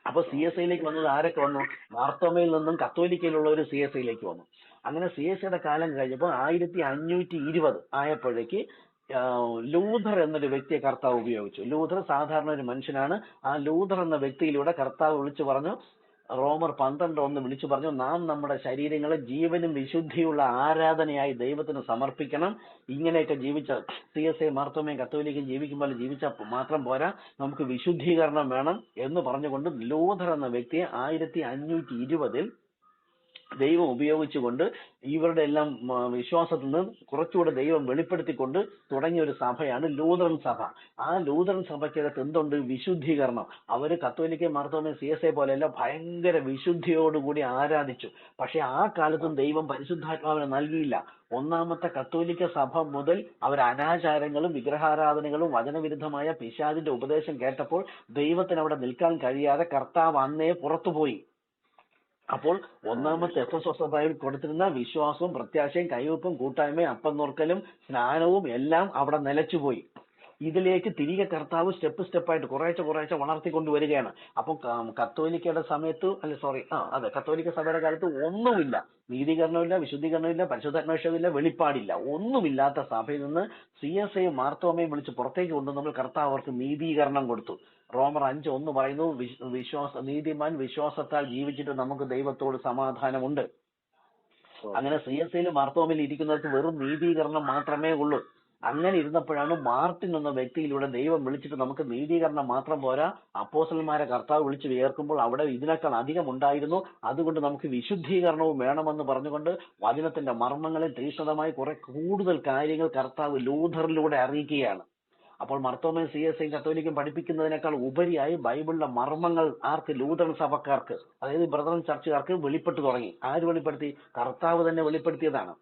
അപ്പൊ CSIയിലേക്ക് വന്നത് ആരൊക്കെ വന്നു? മാർത്തോമയിൽ നിന്നും കത്തോലിക്കയിലുള്ള ഒരു CSIയിലേക്ക് വന്നു. അങ്ങനെ CSIയുടെ കാലം കഴിഞ്ഞപ്പോൾ 1520 ആയപ്പോഴേക്ക് ലൂഥർ എന്നൊരു വ്യക്തിയെ കർത്താവ് ഉപയോഗിച്ചു. ലൂഥർ സാധാരണ ഒരു മനുഷ്യനാണ്. ആ ലൂഥർ എന്ന വ്യക്തിയിലൂടെ കർത്താവ് വിളിച്ചു പറഞ്ഞു, റോമർ 12:1 വിളിച്ചു പറഞ്ഞു, നാം നമ്മുടെ ശരീരങ്ങളെ ജീവനും വിശുദ്ധിയുള്ള ആരാധനയായി ദൈവത്തിന് സമർപ്പിക്കണം. ഇങ്ങനെയൊക്കെ ജീവിച്ച CSI മാർത്തോമയും കത്തോലിക്കും ജീവിക്കുമ്പോൾ ജീവിച്ചാൽ മാത്രം പോരാ, നമുക്ക് വിശുദ്ധീകരണം വേണം എന്ന് പറഞ്ഞുകൊണ്ട് ലൂഥർ എന്ന വ്യക്തിയെ 1520 ദൈവം ഉപയോഗിച്ചുകൊണ്ട് ഇവരുടെ എല്ലാം വിശ്വാസത്തിൽ നിന്ന് കുറച്ചുകൂടെ ദൈവം വെളിപ്പെടുത്തിക്കൊണ്ട് തുടങ്ങിയ ഒരു സഭയാണ് ലൂഥറൻ സഭ. ആ ലൂഥറൻ സഭയ്ക്കകത്ത് എന്തുണ്ട്? വിശുദ്ധീകരണം. അവര് കത്തോലിക്ക മാർത്തോമ CSI പോലെയല്ല, ഭയങ്കര വിശുദ്ധിയോടുകൂടി ആരാധിച്ചു. പക്ഷെ ആ കാലത്തും ദൈവം പരിശുദ്ധാത്മാവിനെ നൽകിയില്ല. 1ാമത്തെ കത്തോലിക്ക സഭ മുതൽ അവർ അനാചാരങ്ങളും വിഗ്രഹാരാധനകളും വചനവിരുദ്ധമായ പിശാചിന്റെ ഉപദേശം കേട്ടപ്പോൾ ദൈവത്തിന് അവിടെ നിൽക്കാൻ കഴിയാതെ കർത്താവ് അന്നേ പുറത്തുപോയി. അപ്പോൾ 1ാമത്തെ എഫെസോസ് സഭയിൽ കൊടുത്തിരുന്ന വിശ്വാസവും പ്രത്യാശയും കൈവെപ്പും കൂട്ടായ്മയും അപ്പം നുറുക്കലും സ്നാനവും എല്ലാം അവിടെ നിലച്ചുപോയി. ഇതിലേക്ക് തിരികെ കർത്താവ് സ്റ്റെപ്പായിട്ട് കുറേശ്ശെ വളർത്തിക്കൊണ്ടുവരികയാണ്. അപ്പം കത്തോലിക്കയുടെ സമയത്ത് കത്തോലിക്ക സഭയുടെ കാലത്ത് ഒന്നുമില്ല, നീതീകരണമില്ല, വിശുദ്ധീകരണമില്ല, പരിശുദ്ധാത്മാഭിഷേകമില്ല, വെളിപ്പാടില്ല. ഒന്നുമില്ലാത്ത സഭയിൽ നിന്ന് CSI മാർത്തോമയും വിളിച്ച് പുറത്തേക്ക് കൊണ്ടുവന്നപ്പോൾ കർത്താവ് അവർക്ക് നീതീകരണം കൊടുത്തു. റോമർ 5:1 പറയുന്നു, നീതിമാൻ വിശ്വാസത്താൽ ജീവിച്ചിട്ട് നമുക്ക് ദൈവത്തോട് സമാധാനമുണ്ട്. അങ്ങനെ CSIയിലും മാർത്തോമയിലും ഇരിക്കുന്നവർക്ക് വെറും നീതീകരണം മാത്രമേ ഉള്ളൂ. അങ്ങനെ ഇരുന്നപ്പോഴാണ് മാർട്ടിൻ എന്ന വ്യക്തിയിലൂടെ ദൈവം വിളിച്ചിട്ട് നമുക്ക് നീതീകരണം മാത്രം പോരാ, അപ്പോസ്തലന്മാരെ കർത്താവ് വിളിച്ച് വിയർക്കുമ്പോൾ അവിടെ ഇതിനേക്കാൾ അധികം ഉണ്ടായിരുന്നു, അതുകൊണ്ട് നമുക്ക് വിശുദ്ധീകരണവും വേണമെന്ന് പറഞ്ഞുകൊണ്ട് വചനത്തിന്റെ മർമ്മങ്ങളെ തീക്ഷ്ണമായി കുറെ കൂടുതൽ കാര്യങ്ങൾ കർത്താവ് ലൂഥറിലൂടെ അറിയിക്കുകയാണ്. അപ്പോൾ മാർത്തോമയും CSI കത്തോലിക്കും പഠിപ്പിക്കുന്നതിനേക്കാൾ ഉപരിയായി ബൈബിളിലെ മർമ്മങ്ങൾ ആർക്ക്? ലൂഥറൻ സഭക്കാർക്ക്, അതായത് ബ്രദറൻ ചർച്ചുകാർക്ക് വെളിപ്പെട്ടു തുടങ്ങി. ആര് വെളിപ്പെടുത്തി? കർത്താവ് തന്നെ വെളിപ്പെടുത്തിയതാണ്.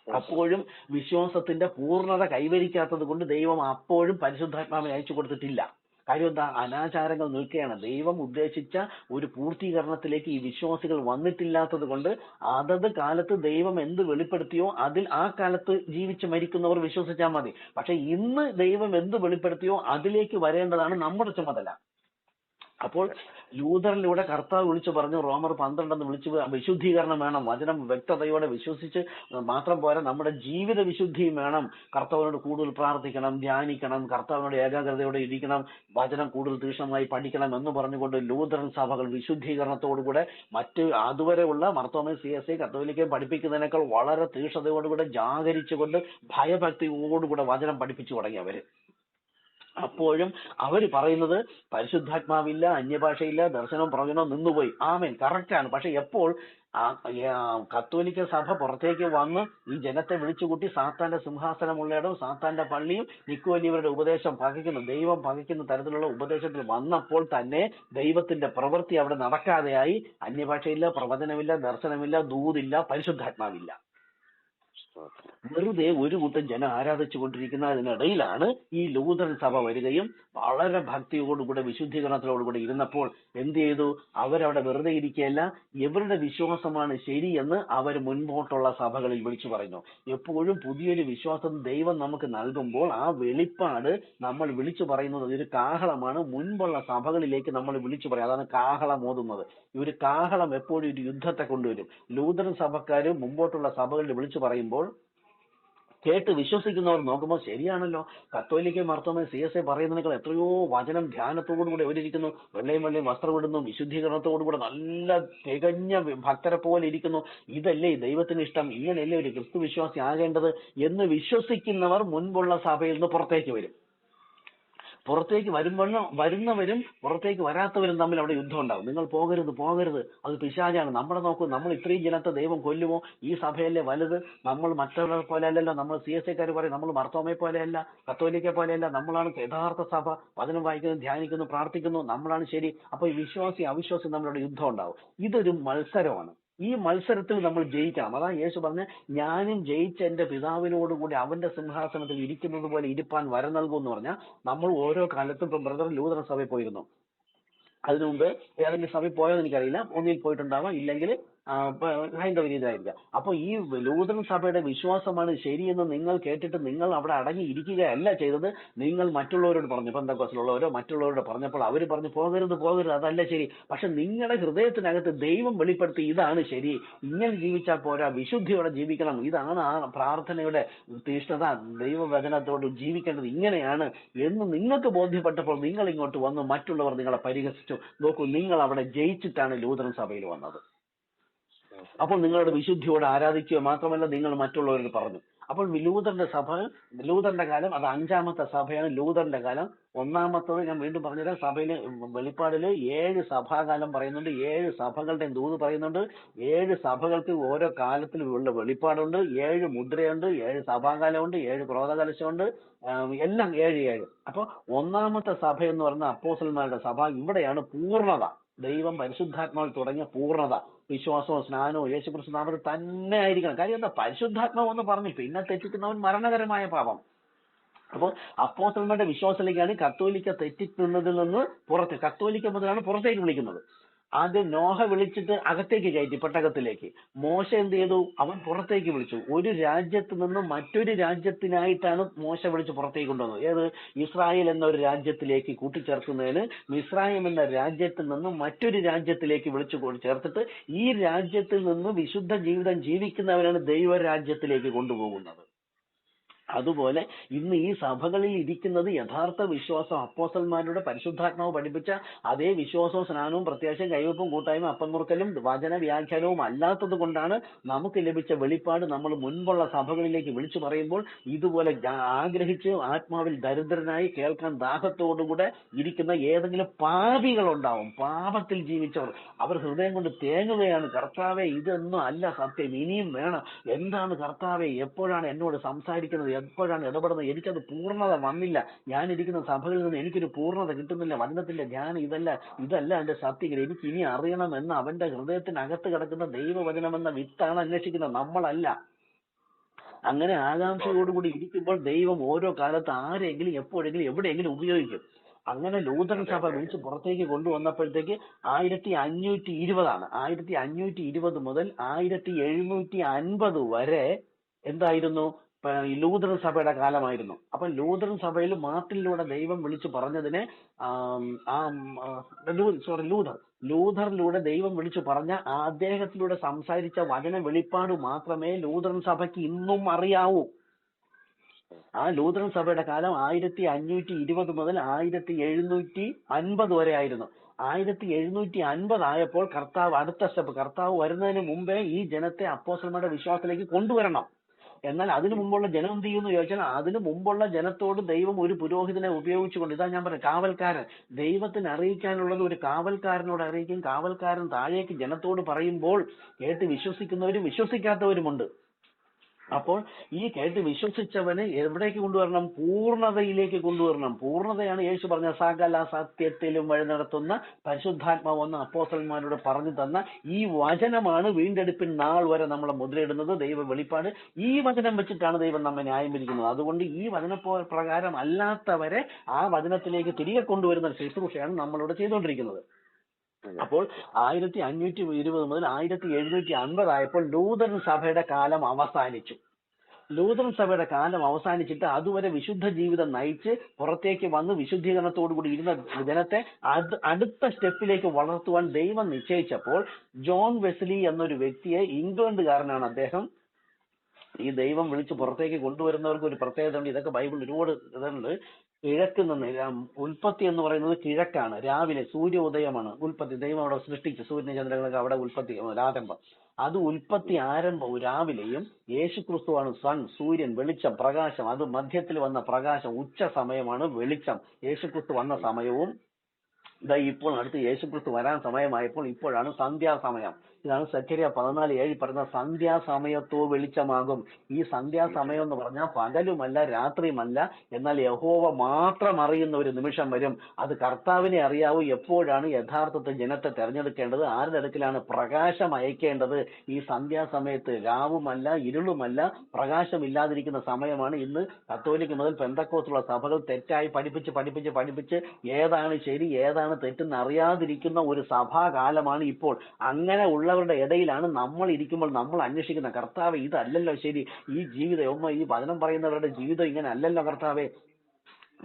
അപ്പോഴും വിശ്വാസത്തിന്റെ പൂർണ്ണത കൈവരിക്കാത്തത് കൊണ്ട് ദൈവം അപ്പോഴും പരിശുദ്ധാത്മാവിനെ അയച്ചു കൊടുത്തിട്ടില്ല. കാര്യം എന്താ? അനാചാരങ്ങൾ നിൽക്കുകയാണ്. ദൈവം ഉദ്ദേശിച്ച ഒരു പൂർത്തീകരണത്തിലേക്ക് ഈ വിശ്വാസികൾ വന്നിട്ടില്ലാത്തത് കൊണ്ട് അതത് കാലത്ത് ദൈവം എന്ത് വെളിപ്പെടുത്തിയോ അതിൽ ആ കാലത്ത് ജീവിച്ച് മരിക്കുന്നവർ വിശ്വസിച്ചാൽ മതി. പക്ഷെ ഇന്ന് ദൈവം എന്ത് വെളിപ്പെടുത്തിയോ അതിലേക്ക് വരേണ്ടതാണ് നമ്മുടെ ചുമതല. അപ്പോൾ ലൂതറിലൂടെ കർത്താവ് വിളിച്ചു പറഞ്ഞു, റോമർ 12 വിളിച്ചു, വിശുദ്ധീകരണം വേണം. വചനം വ്യക്തതയോടെ വിശ്വസിച്ച് മാത്രം പോരാ, നമ്മുടെ ജീവിത വിശുദ്ധിയും വേണം. കർത്താവിനോട് കൂടുതൽ പ്രാർത്ഥിക്കണം, ധ്യാനിക്കണം, കർത്താവിനോട് ഏകാഗ്രതയോടെ ഇരിക്കണം, വചനം കൂടുതൽ തീക്ഷ്ണമായി പഠിക്കണം എന്ന് പറഞ്ഞുകൊണ്ട് ലൂതറൻ സഭകൾ വിശുദ്ധീകരണത്തോടുകൂടെ മറ്റ് അതുവരെയുള്ള മർത്തോമ CSI കത്തോലിക്കയും പഠിപ്പിക്കുന്നതിനേക്കാൾ വളരെ തീക്ഷ്ണതയോടുകൂടെ ജാഗരിച്ചുകൊണ്ട് ഭയഭക്തിയോടുകൂടെ വചനം പഠിപ്പിച്ചു തുടങ്ങി അവര്. അപ്പോഴും അവര് പറയുന്നത് പരിശുദ്ധാത്മാവില്ല, അന്യഭാഷയില്ല, ദർശനവും പ്രവചനവും നിന്നുപോയി. ആമേൻ, കറക്റ്റാണ്. പക്ഷെ എപ്പോൾ കത്തോലിക്ക സഭ പുറത്തേക്ക് വന്ന് ഈ ജനത്തെ വിളിച്ചുകൂട്ടി സാത്താന്റെ സിംഹാസനമുള്ളയിടവും സാത്താന്റെ പള്ളിയും നിക്കോലിയവരുടെ ഉപദേശം പകയ്ക്കുന്നു, ദൈവം പകയ്ക്കുന്ന തരത്തിലുള്ള ഉപദേശത്തിൽ വന്നപ്പോൾ തന്നെ ദൈവത്തിന്റെ പ്രവൃത്തി അവിടെ നടക്കാതെയായി. അന്യഭാഷയില്ല, പ്രവചനമില്ല, ദർശനമില്ല, ദൂതില്ല, പരിശുദ്ധാത്മാവില്ല. വെറുതെ ഒരു കൂട്ടം ജനം ആരാധിച്ചു കൊണ്ടിരിക്കുന്നതിനിടയിലാണ് ഈ ലൂതറൻ സഭ വരികയും വളരെ ഭക്തിയോടുകൂടെ വിശുദ്ധീകരണത്തോടുകൂടെ ഇരുന്നപ്പോൾ എന്ത് ചെയ്തു? അവരവിടെ വെറുതെ ഇരിക്കുകയല്ല, ഇവരുടെ വിശ്വാസമാണ് ശരിയെന്ന് അവർ മുൻപോട്ടുള്ള സഭകളിൽ വിളിച്ചു പറയുന്നു. എപ്പോഴും പുതിയൊരു വിശ്വാസം ദൈവം നമുക്ക് നൽകുമ്പോൾ ആ വെളിപ്പാട് നമ്മൾ വിളിച്ചു പറയുന്നത് ഒരു കാഹളമാണ്. മുൻപുള്ള സഭകളിലേക്ക് നമ്മൾ വിളിച്ചു പറയും. അതാണ് കാഹളം ഓതുന്നത്. ഈ ഒരു കാഹളം എപ്പോഴും ഒരു യുദ്ധത്തെ കൊണ്ടുവരും. ലൂതറൻ സഭക്കാര് മുമ്പോട്ടുള്ള സഭകളിൽ വിളിച്ചു പറയുമ്പോൾ കേട്ട് വിശ്വസിക്കുന്നവർ നോക്കുമ്പോൾ ശരിയാണല്ലോ, കത്തോലിക്ക മർത്തോമ CSI പറയുന്നതിനേക്കാൾ എത്രയോ വചനം ധ്യാനത്തോടുകൂടി അവരിയ്ക്കുന്നു, വെള്ളയും വസ്ത്രമിടുന്നു, വിശുദ്ധീകരണത്തോടുകൂടെ നല്ല തികഞ്ഞ ഭക്തരെ പോലെ ഇരിക്കുന്നു. ഇതല്ലേ ദൈവത്തിന് ഇഷ്ടം, ഇങ്ങനെയല്ലേ ഒരു ക്രിസ്തു വിശ്വാസി ആകേണ്ടത് എന്ന് വിശ്വസിക്കുന്നവർ മുൻപുള്ള സഭയിൽ നിന്ന് പുറത്തേക്ക് വരും. പുറത്തേക്ക് വരുന്നവരും പുറത്തേക്ക് വരാത്തവരും തമ്മിൽ അവിടെ യുദ്ധം ഉണ്ടാവും. നിങ്ങൾ പോകരുത്, അത് പിശാചാണ്, നമ്മളെ നോക്കൂ, നമ്മൾ ഇത്രയും ജനത്തെ ദൈവം കൊല്ലുമോ, ഈ സഭയല്ലേ വലുത്, നമ്മൾ മറ്റുള്ളവരെ പോലെ അല്ലല്ലോ, നമ്മൾ CSIക്കാർ പറയും നമ്മൾ മർത്തോമയെ പോലെയല്ല, കത്തോലിക്ക പോലെയല്ല, നമ്മളാണ് യഥാർത്ഥ സഭ, വചനം വായിക്കുന്നു, ധ്യാനിക്കുന്നു, പ്രാർത്ഥിക്കുന്നു, നമ്മളാണ് ശരി. അപ്പൊ ഈ വിശ്വാസി അവിശ്വാസി തമ്മിലുള്ള യുദ്ധം ഉണ്ടാവും. ഇതൊരു മത്സരമാണ്. ഈ മത്സരത്തിൽ നമ്മൾ ജയിക്കണം. അതാ യേശു പറഞ്ഞ, ഞാനും ജയിച്ച എന്റെ പിതാവിനോടുകൂടി അവന്റെ സിംഹാസനത്തിൽ ഇരിക്കുന്നത് പോലെ ഇരിപ്പാൻ വരം നൽകും എന്ന് പറഞ്ഞാൽ നമ്മൾ ഓരോ കാലത്തും ഇപ്പം ബ്രദർ ലൂതറൻ സഭയിൽ പോയിരുന്നു. അതിനു മുമ്പ് ഏതെങ്കിലും സഭയിൽ പോയോന്ന് എനിക്കറിയില്ല, ഒന്നിൽ പോയിട്ടുണ്ടാവാം, ഇല്ലെങ്കിൽ ഹൈന്ദവ രീതിയിലായിരിക്കാം. അപ്പൊ ഈ ലൂതറൻ സഭയുടെ വിശ്വാസമാണ് ശരിയെന്ന് നിങ്ങൾ കേട്ടിട്ട് നിങ്ങൾ അവിടെ അടങ്ങി ഇരിക്കുകയല്ല ചെയ്തത്, നിങ്ങൾ മറ്റുള്ളവരോട് പറഞ്ഞു. പെന്തക്കോസ്തിലുള്ളവരോ മറ്റുള്ളവരോട് പറഞ്ഞപ്പോൾ അവർ പറഞ്ഞു പോകരുത്, അതല്ല ശരി. പക്ഷെ നിങ്ങളുടെ ഹൃദയത്തിനകത്ത് ദൈവം വെളിപ്പെടുത്തി ഇതാണ് ശരി, ഇങ്ങനെ ജീവിച്ചാൽ പോരാ, വിശുദ്ധിയോടെ ജീവിക്കണം, ഇതാണ് ആ പ്രാർത്ഥനയുടെ തീഷ്ണത, ദൈവവചനത്തോട് ജീവിക്കേണ്ടത് ഇങ്ങനെയാണ് എന്ന് നിങ്ങൾക്ക് ബോധ്യപ്പെട്ടപ്പോൾ നിങ്ങൾ ഇങ്ങോട്ട് വന്നു, മറ്റുള്ളവർ നിങ്ങളെ പരിഹസിച്ചു. നോക്കൂ, നിങ്ങൾ അവിടെ ജയിച്ചിട്ടാണ് ലൂതറൻ സഭയിൽ വന്നത്. അപ്പോൾ നിങ്ങളുടെ വിശുദ്ധിയോടെ ആരാധിക്കുക മാത്രമല്ല, നിങ്ങൾ മറ്റുള്ളവരോട് പറഞ്ഞു. അപ്പോൾ ലൂതറിന്റെ കാലം അത് 5ാമത്തെ സഭയാണ്. ലൂതറിന്റെ കാലം 1ാമത്തത് ഞാൻ വീണ്ടും പറഞ്ഞുതരാം. സഭയില് വെളിപ്പാടില് 7 സഭാകാലം പറയുന്നുണ്ട്, 7 സഭകളുടെ ദൂത് പറയുന്നുണ്ട്, 7 സഭകൾക്ക് ഓരോ കാലത്തിൽ ഉള്ള വെളിപ്പാടുണ്ട്, 7 മുദ്രയുണ്ട്, 7 സഭാകാലമുണ്ട്, 7 ക്രോധകലശമുണ്ട്, എല്ലാം 7. അപ്പൊ 1ാമത്തെ സഭ എന്ന് പറയുന്ന അപ്പോസ്തലന്മാരുടെ സഭ, ഇവിടെയാണ് പൂർണ്ണത. ദൈവം പരിശുദ്ധാത്മാവിൽ തുടങ്ങിയ പൂർണ്ണത, വിശ്വാസവും സ്നാനവും യേശുക്രിസ്തു നാമത്തിൽ തന്നെ ആയിരിക്കണം. കാര്യം എന്താ? പരിശുദ്ധാത്മാവ് എന്ന് പറഞ്ഞു പിന്നെ തെറ്റിക്കുന്നവൻ മരണകരമായ പാപം. അപ്പോൾ അപ്പോസ്തലന്മാരുടെ വിശ്വാസത്തിലേക്കാണ് കത്തോലിക്ക തെറ്റിക്കുന്നതിൽ നിന്ന് കത്തോലിക്ക മുതലാണ് പുറത്തേക്ക് വിളിക്കുന്നത്. ആദ്യം നോഹ വിളിച്ചിട്ട് അകത്തേക്ക് കയറ്റി പെട്ടകത്തിലേക്ക്. മോശ എന്ത് ചെയ്തു? അവൻ പുറത്തേക്ക് വിളിച്ചു. ഒരു രാജ്യത്ത് നിന്നും മറ്റൊരു രാജ്യത്തിനായിട്ടാണ് മോശ വിളിച്ച് പുറത്തേക്ക് കൊണ്ടുവന്നത്. ഏത്? ഇസ്രായേൽ എന്ന ഒരു രാജ്യത്തിലേക്ക് കൂട്ടിച്ചേർക്കുന്നതിന് മിസ്രയീം എന്ന രാജ്യത്തിൽ നിന്നും മറ്റൊരു രാജ്യത്തിലേക്ക് വിളിച്ചു ചേർത്തിട്ട് ഈ രാജ്യത്തിൽ നിന്ന് വിശുദ്ധ ജീവിതം ജീവിക്കുന്നവരാണ് ദൈവരാജ്യത്തിലേക്ക് കൊണ്ടുപോകുന്നത്. അതുപോലെ ഇന്ന് ഈ സഭകളിൽ ഇരിക്കുന്നത് യഥാർത്ഥ വിശ്വാസം, അപ്പോസ്തലന്മാരുടെ പരിശുദ്ധാത്മാവ് പഠിപ്പിച്ച അതേ വിശ്വാസവും സ്നാനവും പ്രത്യാശയും കൈവെപ്പും കൂട്ടായ്മ അപ്പം മുറുക്കലും വചന വ്യാഖ്യാനവും അല്ലാത്തത് കൊണ്ടാണ് നമുക്ക് ലഭിച്ച വെളിപ്പാട് നമ്മൾ മുൻപുള്ള സഭകളിലേക്ക് വിളിച്ചു പറയുമ്പോൾ ഇതുപോലെ ആഗ്രഹിച്ച് ആത്മാവിൽ ദരിദ്രനായി കേൾക്കാൻ ദാഹത്തോടുകൂടെ ഇരിക്കുന്ന ഏതെങ്കിലും പാപികളുണ്ടാവും. പാപത്തിൽ ജീവിച്ചവർ, അവർ ഹൃദയം കൊണ്ട് തേങ്ങുകയാണ്, കർത്താവെ ഇതൊന്നും അല്ല സത്യം, ഇനിയും വേണം, എന്താണ് കർത്താവെ, എപ്പോഴാണ് എന്നോട് സംസാരിക്കുന്നത്, എപ്പോഴാണ് ഇടപെടുന്നത്, എനിക്കത് പൂർണ്ണത വന്നില്ല, ഞാനിരിക്കുന്ന സഭകളിൽ നിന്ന് എനിക്കൊരു പൂർണ്ണത കിട്ടുന്നില്ല, വചനത്തിന്റെ ധ്യാനം ഇതല്ല എന്റെ സത്യം, എനിക്ക് ഇനി അറിയണമെന്ന് അവന്റെ ഹൃദയത്തിനകത്ത് കിടക്കുന്ന ദൈവവചനമെന്ന വിത്താണ് അന്വേഷിക്കുന്നത്, നമ്മളല്ല. അങ്ങനെ ആകാംക്ഷയോടുകൂടി ഇരിക്കുമ്പോൾ ദൈവം ഓരോ കാലത്ത് ആരെങ്കിലും എപ്പോഴെങ്കിലും എവിടെയെങ്കിലും ഉപയോഗിക്കും. അങ്ങനെ ലൂഥറൻ അതെ സഭ അതെ വിളിച്ച് പുറത്തേക്ക് കൊണ്ടുവന്നപ്പോഴത്തേക്ക് 1520 1520 മുതൽ 1750 വരെ എന്തായിരുന്നു? ഈ ലൂഥറൻ സഭയുടെ കാലമായിരുന്നു. അപ്പൊ ലൂഥറൻ സഭയിൽ മാർട്ടിനിലൂടെ ദൈവം വിളിച്ചു പറഞ്ഞതിനെ ലൂഥറിലൂടെ ദൈവം വിളിച്ചു പറഞ്ഞ അദ്ദേഹത്തിലൂടെ സംസാരിച്ച വചന വെളിപ്പാട് മാത്രമേ ലൂഥറൻ സഭയ്ക്ക് ഇന്നും അറിയാവൂ. ആ ലൂഥറൻ സഭയുടെ കാലം 1520 മുതൽ 1750 വരെ ആയിരുന്നു. 1750 ആയപ്പോൾ കർത്താവ് വരുന്നതിന് മുമ്പേ ഈ ജനത്തെ അപ്പോസ്തലന്മാരുടെ വിശ്വാസത്തിലേക്ക് കൊണ്ടുവരണം. എന്നാൽ അതിനു മുമ്പുള്ള ജനം എന്ത് ചെയ്യുമെന്ന് ചോദിച്ചാൽ, അതിനു മുമ്പുള്ള ജനത്തോട് ദൈവം ഒരു പുരോഹിതനെ ഉപയോഗിച്ചുകൊണ്ട്, ഇതാ ഞാൻ പറഞ്ഞ കാവൽക്കാരൻ, ദൈവത്തിന് അറിയിക്കാനുള്ളത് ഒരു കാവൽക്കാരനോട് അറിയിക്കും. കാവൽക്കാരൻ താഴേക്ക് ജനത്തോട് പറയുമ്പോൾ കേട്ട് വിശ്വസിക്കുന്നവരും വിശ്വസിക്കാത്തവരുമുണ്ട്. അപ്പോൾ ഈ കേട്ട് വിശ്വസിച്ചവനെ എവിടേക്ക് കൊണ്ടുവരണം? പൂർണ്ണതയിലേക്ക് കൊണ്ടുവരണം. പൂർണ്ണതയാണ് യേശു പറഞ്ഞ സകല സത്യത്തിലും വഴി നടത്തുന്ന പരിശുദ്ധാത്മാവ് വന്ന അപ്പോസ്തലന്മാരോട് പറഞ്ഞു തന്ന ഈ വചനമാണ് വീണ്ടെടുപ്പിൻ നാൾ വരെ നമ്മളെ മുദ്രയിടുന്നത്. ദൈവ വെളിപ്പാട് ഈ വചനം വെച്ചിട്ടാണ് ദൈവം നമ്മെ ന്യായം വിധിക്കുന്നത്. അതുകൊണ്ട് ഈ വചന പ്രകാരം അല്ലാത്തവരെ ആ വചനത്തിലേക്ക് തിരികെ കൊണ്ടുവരുന്ന ശുശ്രൂഷയാണ് നമ്മളിവിടെ ചെയ്തുകൊണ്ടിരിക്കുന്നത്. അപ്പോൾ 1520 മുതൽ 1750 ആയപ്പോൾ ലൂഥറൻ സഭയുടെ കാലം അവസാനിച്ചു. ലൂഥറൻ സഭയുടെ കാലം അവസാനിച്ചിട്ട് അതുവരെ വിശുദ്ധ ജീവിതം നയിച്ച് പുറത്തേക്ക് വന്ന് വിശുദ്ധീകരണത്തോടുകൂടി ഇരുന്ന ജനത്തെ അടുത്ത സ്റ്റെപ്പിലേക്ക് വളർത്തുവാൻ ദൈവം നിശ്ചയിച്ചപ്പോൾ ജോൺ വെസ്ലി എന്നൊരു വ്യക്തിയെ, ഇംഗ്ലണ്ടുകാരനാണ് അദ്ദേഹം, ഈ ദൈവം വിളിച്ച് പുറത്തേക്ക് കൊണ്ടുവരുന്നവർക്ക് ഒരു പ്രത്യേകത ഉണ്ട്. ഇതൊക്കെ ബൈബിളിൽ ഒരുപാട് ഇതുണ്ട്. കിഴക്ക് നിന്ന് ഉൽപ്പത്തി എന്ന് പറയുന്നത് കിഴക്കാണ്. രാവിലെ സൂര്യോദയമാണ് ഉൽപ്പത്തി. ദൈവം അവിടെ സൃഷ്ടിച്ചു സൂര്യനെ ചന്ദ്രങ്ങളൊക്കെ അവിടെ ഉൽപ്പത്തി ആരംഭം. അത് ഉൽപ്പത്തി ആരംഭവും രാവിലെയും. യേശുക്രിസ്തുവാണ് സൺ, സൂര്യൻ, വെളിച്ചം, പ്രകാശം. അത് മധ്യത്തിൽ വന്ന പ്രകാശം. ഉച്ച സമയമാണ് വെളിച്ചം. യേശുക്രിസ്തു വന്ന സമയവും ഇതാ ഇപ്പോൾ അടുത്ത് യേശുക്രിസ്തു വരാൻ സമയമായപ്പോൾ ഇപ്പോഴാണ് സന്ധ്യാസമയം. ഇതാണ് സഖറിയ 14:7 പറയുന്ന സന്ധ്യാസമയത്തോ വെളിച്ചമാകും. ഈ സന്ധ്യാസമയം എന്ന് പറഞ്ഞാൽ പകലുമല്ല രാത്രിയുമല്ല, എന്നാൽ യഹോവ മാത്രം അറിയുന്ന ഒരു നിമിഷം വരും. അത് കർത്താവിനെ അറിയാവൂ എപ്പോഴാണ് യഥാർത്ഥത്തിൽ ജനത്തെ തെരഞ്ഞെടുക്കേണ്ടത്, ആരുടെ അടുക്കലാണ് പ്രകാശം അയക്കേണ്ടത്. ഈ സന്ധ്യാസമയത്ത് രാവുമല്ല ഇരുളുമല്ല പ്രകാശമില്ലാതിരിക്കുന്ന സമയമാണ്. ഇന്ന് കത്തോലിക്ക മുതൽ പെന്തക്കോസ്തുള്ള സഭകൾ തെറ്റായി പഠിപ്പിച്ച് ഏതാണ് ശരി ഏതാണ് തെറ്റെന്ന് അറിയാതിരിക്കുന്ന ഒരു സഭാകാലമാണ് ഇപ്പോൾ. അങ്ങനെ ഉള്ളവരുടെ ഇടയിലാണ് നമ്മൾ ഇരിക്കുമ്പോൾ നമ്മൾ അന്വേഷിക്കുന്ന, കർത്താവേ ഇതല്ലല്ലോ ശരി, ഈ ജീവിതം ഈ വചനം പറയുന്നവരുടെ ജീവിതം ഇങ്ങനെ അല്ലല്ലോ കർത്താവേ.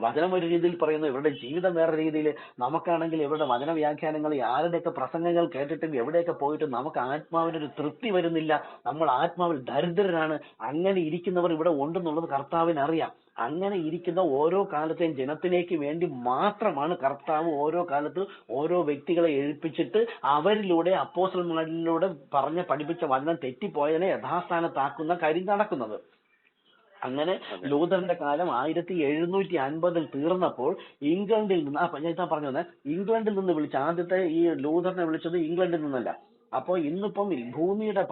വചനം ഒരു രീതിയിൽ പറയുന്നു, ഇവരുടെ ജീവിതം വേറെ രീതിയിൽ. നമുക്കാണെങ്കിൽ ഇവരുടെ വചന വ്യാഖ്യാനങ്ങൾ ആരുടെയൊക്കെ പ്രസംഗങ്ങൾ കേട്ടിട്ടും എവിടെയൊക്കെ പോയിട്ടും നമുക്ക് ആത്മാവിനൊരു തൃപ്തി വരുന്നില്ല. നമ്മൾ ആത്മാവിൽ ദരിദ്രരാണ്. അങ്ങനെ ഇരിക്കുന്നവർ ഇവിടെ ഉണ്ടെന്നുള്ളത് കർത്താവിന് അറിയാം. അങ്ങനെ ഇരിക്കുന്ന ഓരോ കാലത്തെയും ജനത്തിലേക്ക് വേണ്ടി മാത്രമാണ് കർത്താവ് ഓരോ കാലത്ത് ഓരോ വ്യക്തികളെ ഏൽപ്പിച്ചിട്ട് അവരിലൂടെ അപ്പോസ്തലന്മാരിലൂടെ പഠിപ്പിച്ച വചനം തെറ്റിപ്പോയതിനെ യഥാസ്ഥാനത്താക്കുന്ന കാര്യം നടക്കുന്നത്. അങ്ങനെ ലൂഥറിന്റെ കാലം 1750 തീർന്നപ്പോൾ ഇംഗ്ലണ്ടിൽ നിന്ന് ഞാൻ പറഞ്ഞു തന്നെ, ഇംഗ്ലണ്ടിൽ നിന്ന് വിളിച്ച ആദ്യത്തെ ഈ ലൂഥറിനെ വിളിച്ചത് ഇംഗ്ലണ്ടിൽ നിന്നല്ല. അപ്പോൾ ഇന്നിപ്പം ഭൂമിയുടെ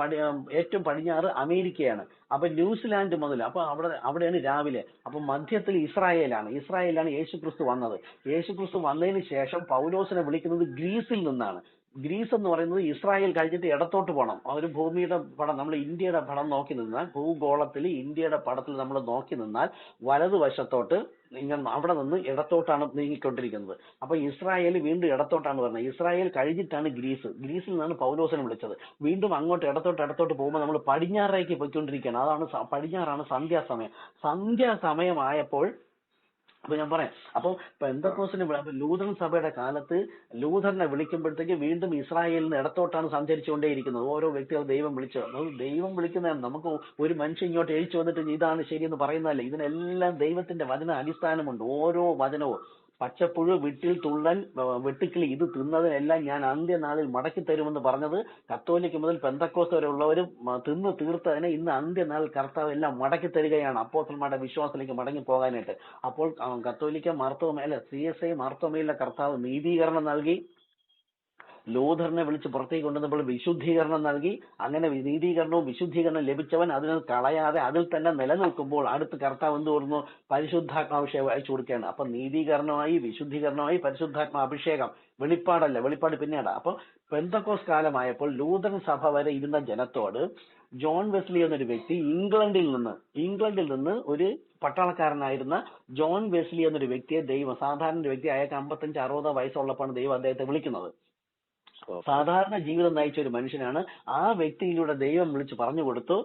ഏറ്റവും പടിഞ്ഞാറ് അമേരിക്കയാണ്. അപ്പൊ ന്യൂസിലാൻഡ് മുതൽ അപ്പൊ അവിടെയാണ് രാവിലെ. അപ്പൊ മധ്യത്തിൽ ഇസ്രായേലാണ് യേശുക്രിസ്തു വന്നത്. യേശുക്രിസ്തു വന്നതിന് ശേഷം പൗലോസിനെ വിളിക്കുന്നത് ഗ്രീസിൽ നിന്നാണ്. ഗ്രീസ് എന്ന് പറയുന്നത് ഇസ്രായേൽ കഴിഞ്ഞിട്ട് ഇടത്തോട്ട് പോകണം. ഒരു ഭൂമിയുടെ പടം, നമ്മൾ ഇന്ത്യയുടെ പടം നോക്കി നിന്നാൽ, ഭൂഗോളത്തിൽ ഇന്ത്യയുടെ പടത്തിൽ നമ്മൾ നോക്കി നിന്നാൽ വലതുവശത്തോട്ട് ഇങ്ങനെ അവിടെ നിന്ന് ഇടത്തോട്ടാണ് നീങ്ങിക്കൊണ്ടിരിക്കുന്നത്. അപ്പൊ ഇസ്രായേൽ വീണ്ടും ഇടത്തോട്ടാണ് വരുന്നത്. ഇസ്രായേൽ കഴിഞ്ഞിട്ടാണ് ഗ്രീസിൽ നിന്നാണ് പൗലോസിനെ വിളിച്ചത്. വീണ്ടും അങ്ങോട്ട് ഇടത്തോട്ട് പോകുമ്പോൾ നമ്മൾ പടിഞ്ഞാറേക്ക് പോയിക്കൊണ്ടിരിക്കുകയാണ്. അതാണ് പടിഞ്ഞാറാണ് സന്ധ്യാസമയമായപ്പോൾ അപ്പൊ ഞാൻ പറയാം. അപ്പൊ പെന്തക്കോസ്തിന് ലൂഥറൻ സഭയുടെ കാലത്ത് ലൂഥറിനെ വിളിക്കുമ്പോഴത്തേക്ക് വീണ്ടും ഇസ്രായേലിന് ഇടത്തോട്ടാണ് സഞ്ചരിച്ചുകൊണ്ടേയിരിക്കുന്നത്. ഓരോ വ്യക്തികൾ ദൈവം വിളിക്കുന്നതാണ്. നമുക്ക് ഒരു മനുഷ്യൻ ഇങ്ങോട്ട് എഴുച്ചു വന്നിട്ട് ഇതാണ് ശരിയെന്ന് പറയുന്നതല്ല. ഇതിനെല്ലാം ദൈവത്തിന്റെ വചന അടിസ്ഥാനമുണ്ട്. ഓരോ വചനവും പച്ചപ്പുഴു വിട്ടിൽ തുള്ളൻ വെട്ടുക്കിളി ഇത് തിന്നതിനെല്ലാം ഞാൻ അന്ത്യനാളിൽ മടക്കി തരുമെന്ന് പറഞ്ഞത് കത്തോലിക്ക മുതൽ പെന്തക്കോസ്ത് വരെ ഉള്ളവരും തിന്ന് തീർത്തതിനെ ഇന്ന് അന്ത്യനാളിൽ കർത്താവ് എല്ലാം മടക്കി തരികയാണ് അപ്പോസ്തലന്മാരുടെ വിശ്വാസത്തിലേക്ക് മടങ്ങി പോകാനായിട്ട്. അപ്പോൾ കത്തോലിക്ക CSI മാർത്തോമയിലെ കർത്താവ് നീതീകരണം നൽകി. ലൂഥറിനെ വിളിച്ച് പുറത്തേക്ക് കൊണ്ടുവന്നപ്പോൾ വിശുദ്ധീകരണം നൽകി. അങ്ങനെ നീതീകരണവും വിശുദ്ധീകരണം ലഭിച്ചവൻ അതിനെ കളയാതെ അതിൽ തന്നെ നിലനിൽക്കുമ്പോൾ അടുത്ത് കർത്താവ് എന്ത് പറഞ്ഞു? പരിശുദ്ധാത്മാഭിഷേകം അയച്ചു കൊടുക്കുകയാണ്. അപ്പൊ നീതീകരണമായി, വിശുദ്ധീകരണമായി, പരിശുദ്ധാത്മാഭിഷേകം. വെളിപ്പാടല്ല, വെളിപ്പാട് പിന്നീടാ. അപ്പൊ പെന്തക്കോസ് കാലമായപ്പോൾ ലൂഥറൻ സഭ വരെ ഇരുന്ന ജനത്തോട് ജോൺ വെസ്ലി എന്നൊരു വ്യക്തി ഇംഗ്ലണ്ടിൽ നിന്ന് ഒരു പട്ടാളക്കാരനായിരുന്ന ജോൺ വെസ്ലി എന്നൊരു വ്യക്തിയെ ദൈവം, സാധാരണ ഒരു വ്യക്തി, അയാൾക്ക് 55-60 വയസ്സുള്ളപ്പോഴാണ് ദൈവം അദ്ദേഹത്തെ വിളിക്കുന്നത്. സാധാരണ ജീവിതം നയിച്ച ഒരു മനുഷ്യനാണ്. ആ വ്യക്തിയിലൂടെ ദൈവം വിളിച്ച് പറഞ്ഞു കൊടുത്തു,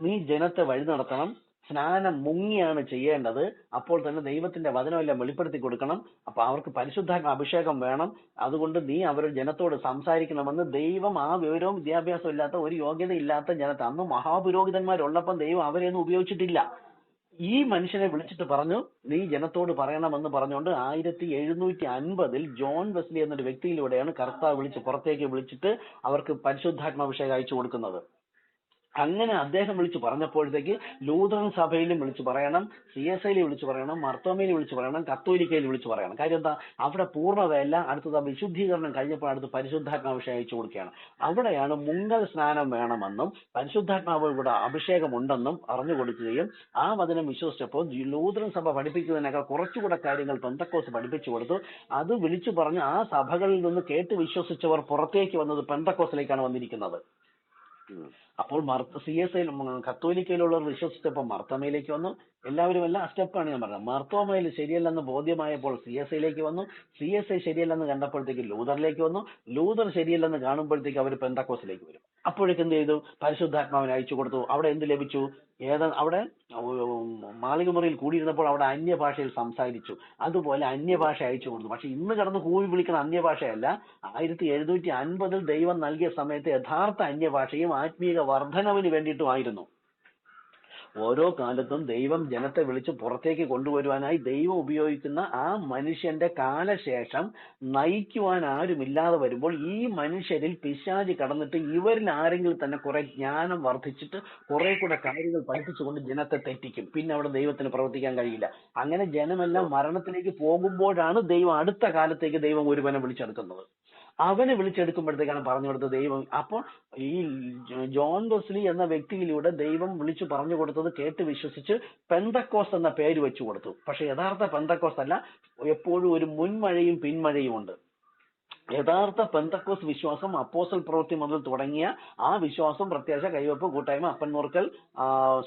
നീ ജനത്തെ വഴി നടത്തണം, സ്നാനം മുങ്ങിയാണ് ചെയ്യേണ്ടത്, അപ്പോൾ തന്നെ ദൈവത്തിന്റെ വചനമെല്ലാം വെളിപ്പെടുത്തി കൊടുക്കണം, അപ്പൊ അവർക്ക് പരിശുദ്ധാത്മ അഭിഷേകം വേണം, അതുകൊണ്ട് നീ അവരുടെ ജനത്തോട് സംസാരിക്കണമെന്ന് ദൈവം ആ വിവരവും വിദ്യാഭ്യാസവും ഇല്ലാത്ത, ഒരു യോഗ്യത ഇല്ലാത്ത ജനത്തെ, അന്ന് മഹാപുരോഹിതന്മാരുള്ളപ്പം ദൈവം അവരെയൊന്നും ഉപയോഗിച്ചിട്ടില്ല. ഈ മനുഷ്യനെ വിളിച്ചിട്ട് പറഞ്ഞു, നീ ജനത്തോട് പറയണമെന്ന് പറഞ്ഞുകൊണ്ട് 1750 ജോൺ വെസ്ലി എന്നൊരു വ്യക്തിയിലൂടെയാണ് കർത്താവ് പുറത്തേക്ക് വിളിച്ചിട്ട് അവർക്ക് പരിശുദ്ധാത്മാഭിഷേകം അയച്ചു കൊടുക്കുന്നത്. അങ്ങനെ അദ്ദേഹം വിളിച്ചു പറഞ്ഞപ്പോഴത്തേക്ക് ലൂഥറൻ സഭയിലും വിളിച്ചു പറയണം, CSIയിൽ വിളിച്ചു പറയണം, മർത്തോമയിൽ വിളിച്ചു പറയണം, കത്തോലിക്കയിൽ വിളിച്ചു പറയണം. കാര്യം എന്താ? അവിടെ പൂർണ്ണതയല്ല, അടുത്തത് വിശുദ്ധീകരണം കഴിഞ്ഞപ്പോൾ അടുത്ത് പരിശുദ്ധാത്മാഭിഷേകം അയച്ചു കൊടുക്കുകയാണ്. അവിടെയാണ് മുങ്ങൽ സ്നാനം വേണമെന്നും പരിശുദ്ധാത്മാവിലൂടെ അഭിഷേകം ഉണ്ടെന്നും അറിഞ്ഞു കൊടുക്കുകയും ആ വചനം വിശ്വസിച്ചപ്പോൾ ലൂഥറൻ സഭ പഠിപ്പിക്കുന്നതിനേക്കാൾ കുറച്ചുകൂടെ കാര്യങ്ങൾ പെന്തക്കോസ് പഠിപ്പിച്ചു കൊടുത്തു. അത് വിളിച്ചു പറഞ്ഞ് ആ സഭകളിൽ നിന്ന് കേട്ട് വിശ്വസിച്ചവർ പുറത്തേക്ക് വന്നത് പെന്തക്കോസിലേക്കാണ് വന്നിരിക്കുന്നത്. അപ്പോൾ CSI കത്തോലിക്കയിലുള്ളവർ വിശ്വസിച്ചപ്പോൾ മർത്തോമയിലേക്ക് വന്നു. എല്ലാവരും എല്ലാം സ്റ്റെപ്പാണ് ഞാൻ പറഞ്ഞത്. മർത്തോമയിൽ ശരിയല്ലെന്ന് ബോധ്യമായപ്പോൾ CSIയിലേക്ക് വന്നു. CSI ശരിയല്ലെന്ന് കണ്ടപ്പോഴത്തേക്ക് ലൂഥറിലേക്ക് വന്നു. ലൂഥർ ശരിയല്ലെന്ന് കാണുമ്പോഴത്തേക്ക് അവർ പെന്തക്കോസിലേക്ക് വരും. അപ്പോഴേക്ക് എന്ത് ചെയ്തു? പരിശുദ്ധാത്മാവിനെ അയച്ചു കൊടുത്തു. അവിടെ എന്ത് ലഭിച്ചു? അവിടെ മാളികമുറിയിൽ കൂടിയിരുന്നപ്പോൾ അവിടെ അന്യഭാഷയിൽ സംസാരിച്ചു. അതുപോലെ അന്യഭാഷ അയച്ചു കൊടുത്തു. പക്ഷെ ഇന്ന് കിടന്ന് കൂവി വിളിക്കുന്ന അന്യഭാഷയല്ല. 1750 ദൈവം നൽകിയ സമയത്ത് യഥാർത്ഥ അന്യഭാഷയും ആത്മീയ വർധനവിന് വേണ്ടിയിട്ടുമായിരുന്നു. ഓരോ കാലത്തും ദൈവം ജനത്തെ വിളിച്ച് പുറത്തേക്ക് കൊണ്ടുവരുവാനായി ദൈവം ഉപയോഗിക്കുന്ന ആ മനുഷ്യന്റെ കാലശേഷം നയിക്കുവാൻ ആരുമില്ലാതെ വരുമ്പോൾ ഈ മനുഷ്യരിൽ പിശാച് കടന്നിട്ട് ഇവരിൽ ആരെങ്കിലും തന്നെ കുറെ ജ്ഞാനം വർദ്ധിച്ചിട്ട് കുറെ കൂടെ കാര്യങ്ങൾ പഠിപ്പിച്ചുകൊണ്ട് ജനത്തെ തെറ്റിക്കും. പിന്നെ അവിടെ ദൈവത്തിന് പ്രവർത്തിക്കാൻ കഴിയില്ല. അങ്ങനെ ജനമെല്ലാം മരണത്തിലേക്ക് പോകുമ്പോഴാണ് ദൈവം അടുത്ത കാലത്തേക്ക് ദൈവം ഒരുവനെ വിളിച്ചെടുക്കുന്നത്. അവനെ വിളിച്ചെടുക്കുമ്പോഴത്തേക്കാണ് പറഞ്ഞു കൊടുത്തത് ദൈവം. അപ്പോൾ ഈ ജോൺ വെസ്ലി എന്ന വ്യക്തിയിലൂടെ ദൈവം വിളിച്ചു പറഞ്ഞു കൊടുത്തത് കേട്ട് വിശ്വസിച്ച് പെന്തക്കോസ് എന്ന പേര് വെച്ചു കൊടുത്തു. പക്ഷെ യഥാർത്ഥ പെന്തക്കോസ് അല്ല. എപ്പോഴും ഒരു മുൻമഴയും പിന്മഴയും ഉണ്ട്. യഥാർത്ഥ പെന്തക്കോസ് വിശ്വാസം അപ്പോസ്തല പ്രവൃത്തി മുതൽ തുടങ്ങിയ ആ വിശ്വാസം, പ്രത്യാശ, കൈവെപ്പ്, കൂട്ടായ്മ, അപ്പൻമുറുക്കൽ,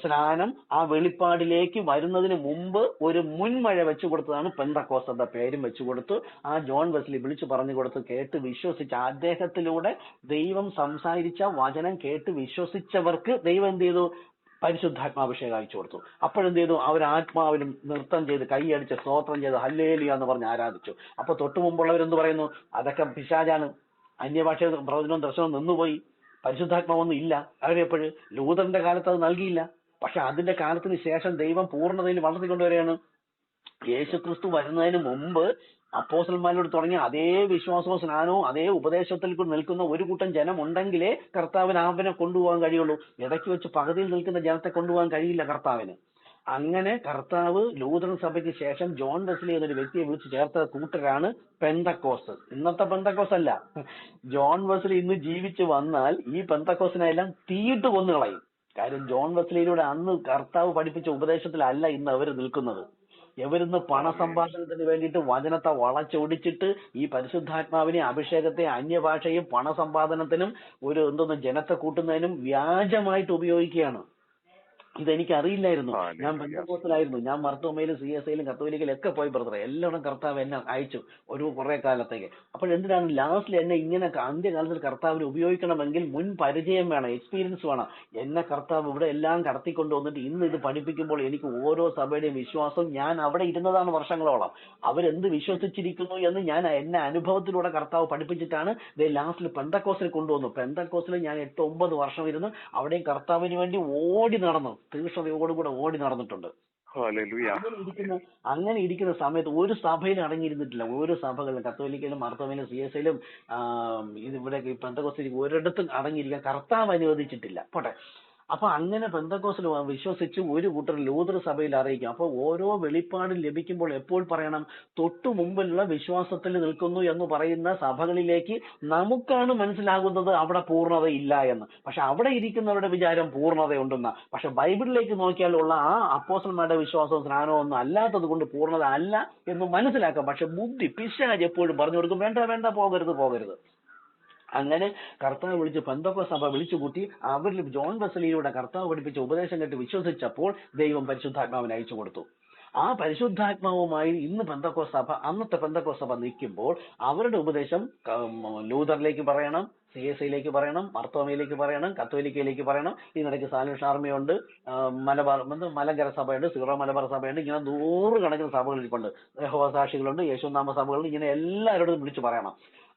സ്നാനം, ആ വെളിപ്പാടിലേക്ക് വരുന്നതിന് മുമ്പ് ഒരു മുൻമഴ വെച്ചു കൊടുത്തതാണ് പെന്തക്കോസ് എന്ന പേരും വെച്ചു കൊടുത്തു. ആ ജോൺ വെസ്ലി വിളിച്ചു പറഞ്ഞു കൊടുത്ത് കേട്ട് വിശ്വസിച്ച, അദ്ദേഹത്തിലൂടെ ദൈവം സംസാരിച്ച വചനം കേട്ട് വിശ്വസിച്ചവർക്ക് ദൈവം എന്ത് ചെയ്തു? പരിശുദ്ധാത്മാഭിഷേകം അയച്ചു കൊടുത്തു. അപ്പോഴെന്ത് ചെയ്തു? അവർ ആത്മാവിലും നൃത്തം ചെയ്ത് കൈയടിച്ച് സ്തോത്രം ചെയ്ത് ഹല്ലേലൂയ എന്ന് പറഞ്ഞ് ആരാധിച്ചു. അപ്പൊ തൊട്ടു മുമ്പുള്ളവരെന്ത് പറയുന്നു? അതൊക്കെ പിശാചാണ്, അന്യഭാഷ പ്രവചനവും ദർശനവും നിന്നുപോയി, പരിശുദ്ധാത്മാവൊന്നും ഇല്ല. അവരെപ്പോഴും ലൂഥറിന്റെ കാലത്ത് അത് നൽകിയില്ല. പക്ഷെ അതിന്റെ കാലത്തിന് ശേഷം ദൈവം പൂർണ്ണതയിൽ വളർത്തിക്കൊണ്ടുവരികയാണ്. യേശുക്രിസ്തു വരുന്നതിന് മുമ്പ് അപ്പോസ്തലന്മാരോട് തുടങ്ങിയ അതേ വിശ്വാസവും സ്നാനവും അതേ ഉപദേശത്തിൽ നിൽക്കുന്ന ഒരു കൂട്ടം ജനം ഉണ്ടെങ്കിലേ കർത്താവിന് അവനെ കൊണ്ടുപോകാൻ കഴിയുള്ളൂ. ഇടയ്ക്ക് വെച്ച് പകുതിയിൽ നിൽക്കുന്ന ജനത്തെ കൊണ്ടുപോകാൻ കഴിയില്ല കർത്താവിന്. അങ്ങനെ കർത്താവ് ലൂഥറൻ സഭയ്ക്ക് ശേഷം ജോൺ വെസ്ലി എന്നൊരു വ്യക്തിയെ വിളിച്ച് ചേർത്ത കൂട്ടരാണ് പെന്തക്കോസ്. ഇന്നത്തെ പെന്തക്കോസ് അല്ല. ജോൺ വെസ്ലി ഇന്ന് ജീവിച്ചു വന്നാൽ ഈ പെന്തക്കോസിനെല്ലാം തീയിട്ട് കൊന്നു കളയും. കാര്യം ജോൺ വെസ്ലിയിലൂടെ അന്ന് കർത്താവ് പഠിപ്പിച്ച ഉപദേശത്തിലല്ല ഇന്ന് അവർ നിൽക്കുന്നത്. എവരിന്ന് പണസമ്പാദനത്തിന് വേണ്ടിയിട്ട് വചനത്തെ വളച്ചൊടിച്ചിട്ട് ഈ പരിശുദ്ധാത്മാവിനെ, അഭിഷേകത്തെ, അന്യഭാഷയും പണസമ്പാദനത്തിനും ജനത്തെ കൂട്ടുന്നതിനും വ്യാജമായിട്ട് ഉപയോഗിക്കുകയാണ്. ഇതെനിക്ക് അറിയില്ലായിരുന്നു. ഞാൻ പെന്തക്കോസ്തലായിരുന്നു. ഞാൻ മർത്തോമയിലും CSIയിലും കത്തോലിക്കയിലും ഒക്കെ പോയി ബ്രദറെ. എല്ലാവരും കർത്താവ് എന്നെ അയച്ചു ഒരു കുറെ കാലത്തേക്ക്. അപ്പോഴെന്തിനാണ് ലാസ്റ്റിൽ എന്നെ ഇങ്ങനെ അന്ത്യകാലത്തിൽ കർത്താവിനെ ഉപയോഗിക്കണമെങ്കിൽ മുൻ പരിചയം വേണം, എക്സ്പീരിയൻസ് വേണം. എന്നെ കർത്താവ് ഇവിടെ എല്ലാം കടത്തിക്കൊണ്ട് വന്നിട്ട് ഇന്ന് ഇത് പഠിപ്പിക്കുമ്പോൾ എനിക്ക് ഓരോ സഭയുടെയും വിശ്വാസം, ഞാൻ അവിടെ ഇരുന്നതാണ് വർഷങ്ങളോളം, അവരെന്ത് വിശ്വസിച്ചിരിക്കുന്നു എന്ന് ഞാൻ എന്നെ അനുഭവത്തിലൂടെ കർത്താവ് പഠിപ്പിച്ചിട്ടാണ് ലാസ്റ്റിൽ പെന്തക്കോസിൽ കൊണ്ടുവന്നു. പെന്തക്കോസിൽ ഞാൻ 8-9 വർഷം ഇരുന്ന് അവിടെയും കർത്താവിന് വേണ്ടി ഓടി നടന്നു, തീഷ്ണതയോടുകൂടെ ഓടി നടന്നിട്ടുണ്ട്. അങ്ങനെ ഇരിക്കുന്ന സമയത്ത് ഒരു സഭയിൽ അടങ്ങിയിരുന്നിട്ടില്ല. ഓരോ സഭകളിലും, കത്തോലിക്കയിലും മർത്തോമയിലും CSIയിലും ഇവിടെ പെന്തക്കോസ്തിലും ഒരിടത്തും അടങ്ങിയിരിക്കാൻ കർത്താവ് അനുവദിച്ചിട്ടില്ല. പോട്ടെ. അപ്പൊ അങ്ങനെ പെന്തക്കോസ്തിൽ വിശ്വസിച്ച് ഒരു കൂട്ടർ ലൂതർ സഭയിൽ അറിയിക്കും. അപ്പൊ ഓരോ വെളിപ്പാടും ലഭിക്കുമ്പോൾ എപ്പോൾ പറയണം? തൊട്ടു മുമ്പിലുള്ള വിശ്വാസത്തിൽ നിൽക്കുന്നു എന്ന് പറയുന്ന സഭകളിലേക്ക് നമുക്കാണ് മനസ്സിലാകുന്നത് അവിടെ പൂർണ്ണത ഇല്ല എന്ന്. പക്ഷെ അവിടെ ഇരിക്കുന്നവരുടെ വിചാരം പൂർണ്ണതയുണ്ടെന്ന. പക്ഷെ ബൈബിളിലേക്ക് നോക്കിയാൽ ഉള്ള ആ അപ്പോസ്തലന്മാരുടെ വിശ്വാസവും സ്നാനവും ഒന്നും അല്ലാത്തത് കൊണ്ട് പൂർണ്ണത അല്ല എന്ന് മനസ്സിലാക്കാം. പക്ഷെ ബുദ്ധി പിശാച് എപ്പോഴും പറഞ്ഞു കൊടുക്കും, വേണ്ട വേണ്ട, പോകരുത് പോകരുത്. അങ്ങനെ കർത്താവ് വിളിച്ച് പെന്തക്കോസ്ത് സഭ വിളിച്ചുകൂട്ടി. അവരിൽ ജോൺ വെസ്ലിയിലൂടെ കർത്താവ് പഠിപ്പിച്ച ഉപദേശം കേട്ട് വിശ്വസിച്ചപ്പോൾ ദൈവം പരിശുദ്ധാത്മാവിനെ അയച്ചു കൊടുത്തു. ആ പരിശുദ്ധാത്മാവുമായി ഇന്ന് പെന്തക്കോസ്ത് സഭ, അന്നത്തെ പെന്തക്കോസ്ത് സഭ നിൽക്കുമ്പോൾ അവരുടെ ഉപദേശം ലൂതറിലേക്ക് പറയണം, CSIയിലേക്ക് പറയണം, മർത്തോമയിലേക്ക് പറയണം, കത്തോലിക്കയിലേക്ക് പറയണം. ഇതിനിടയ്ക്ക് സാൽവേഷൻ ആർമിയുണ്ട്, മലങ്കര സഭയുണ്ട്, സീറോ മലബാർ സഭയുണ്ട്. ഇങ്ങനെ 100 കണക്കിന് സഭകളിൽപ്പുണ്ട്. യഹോവ സാക്ഷികളുണ്ട്, യേശുനാമ സഭകളുണ്ട്. ഇങ്ങനെ എല്ലാവരോടും വിളിച്ചു പറയണം.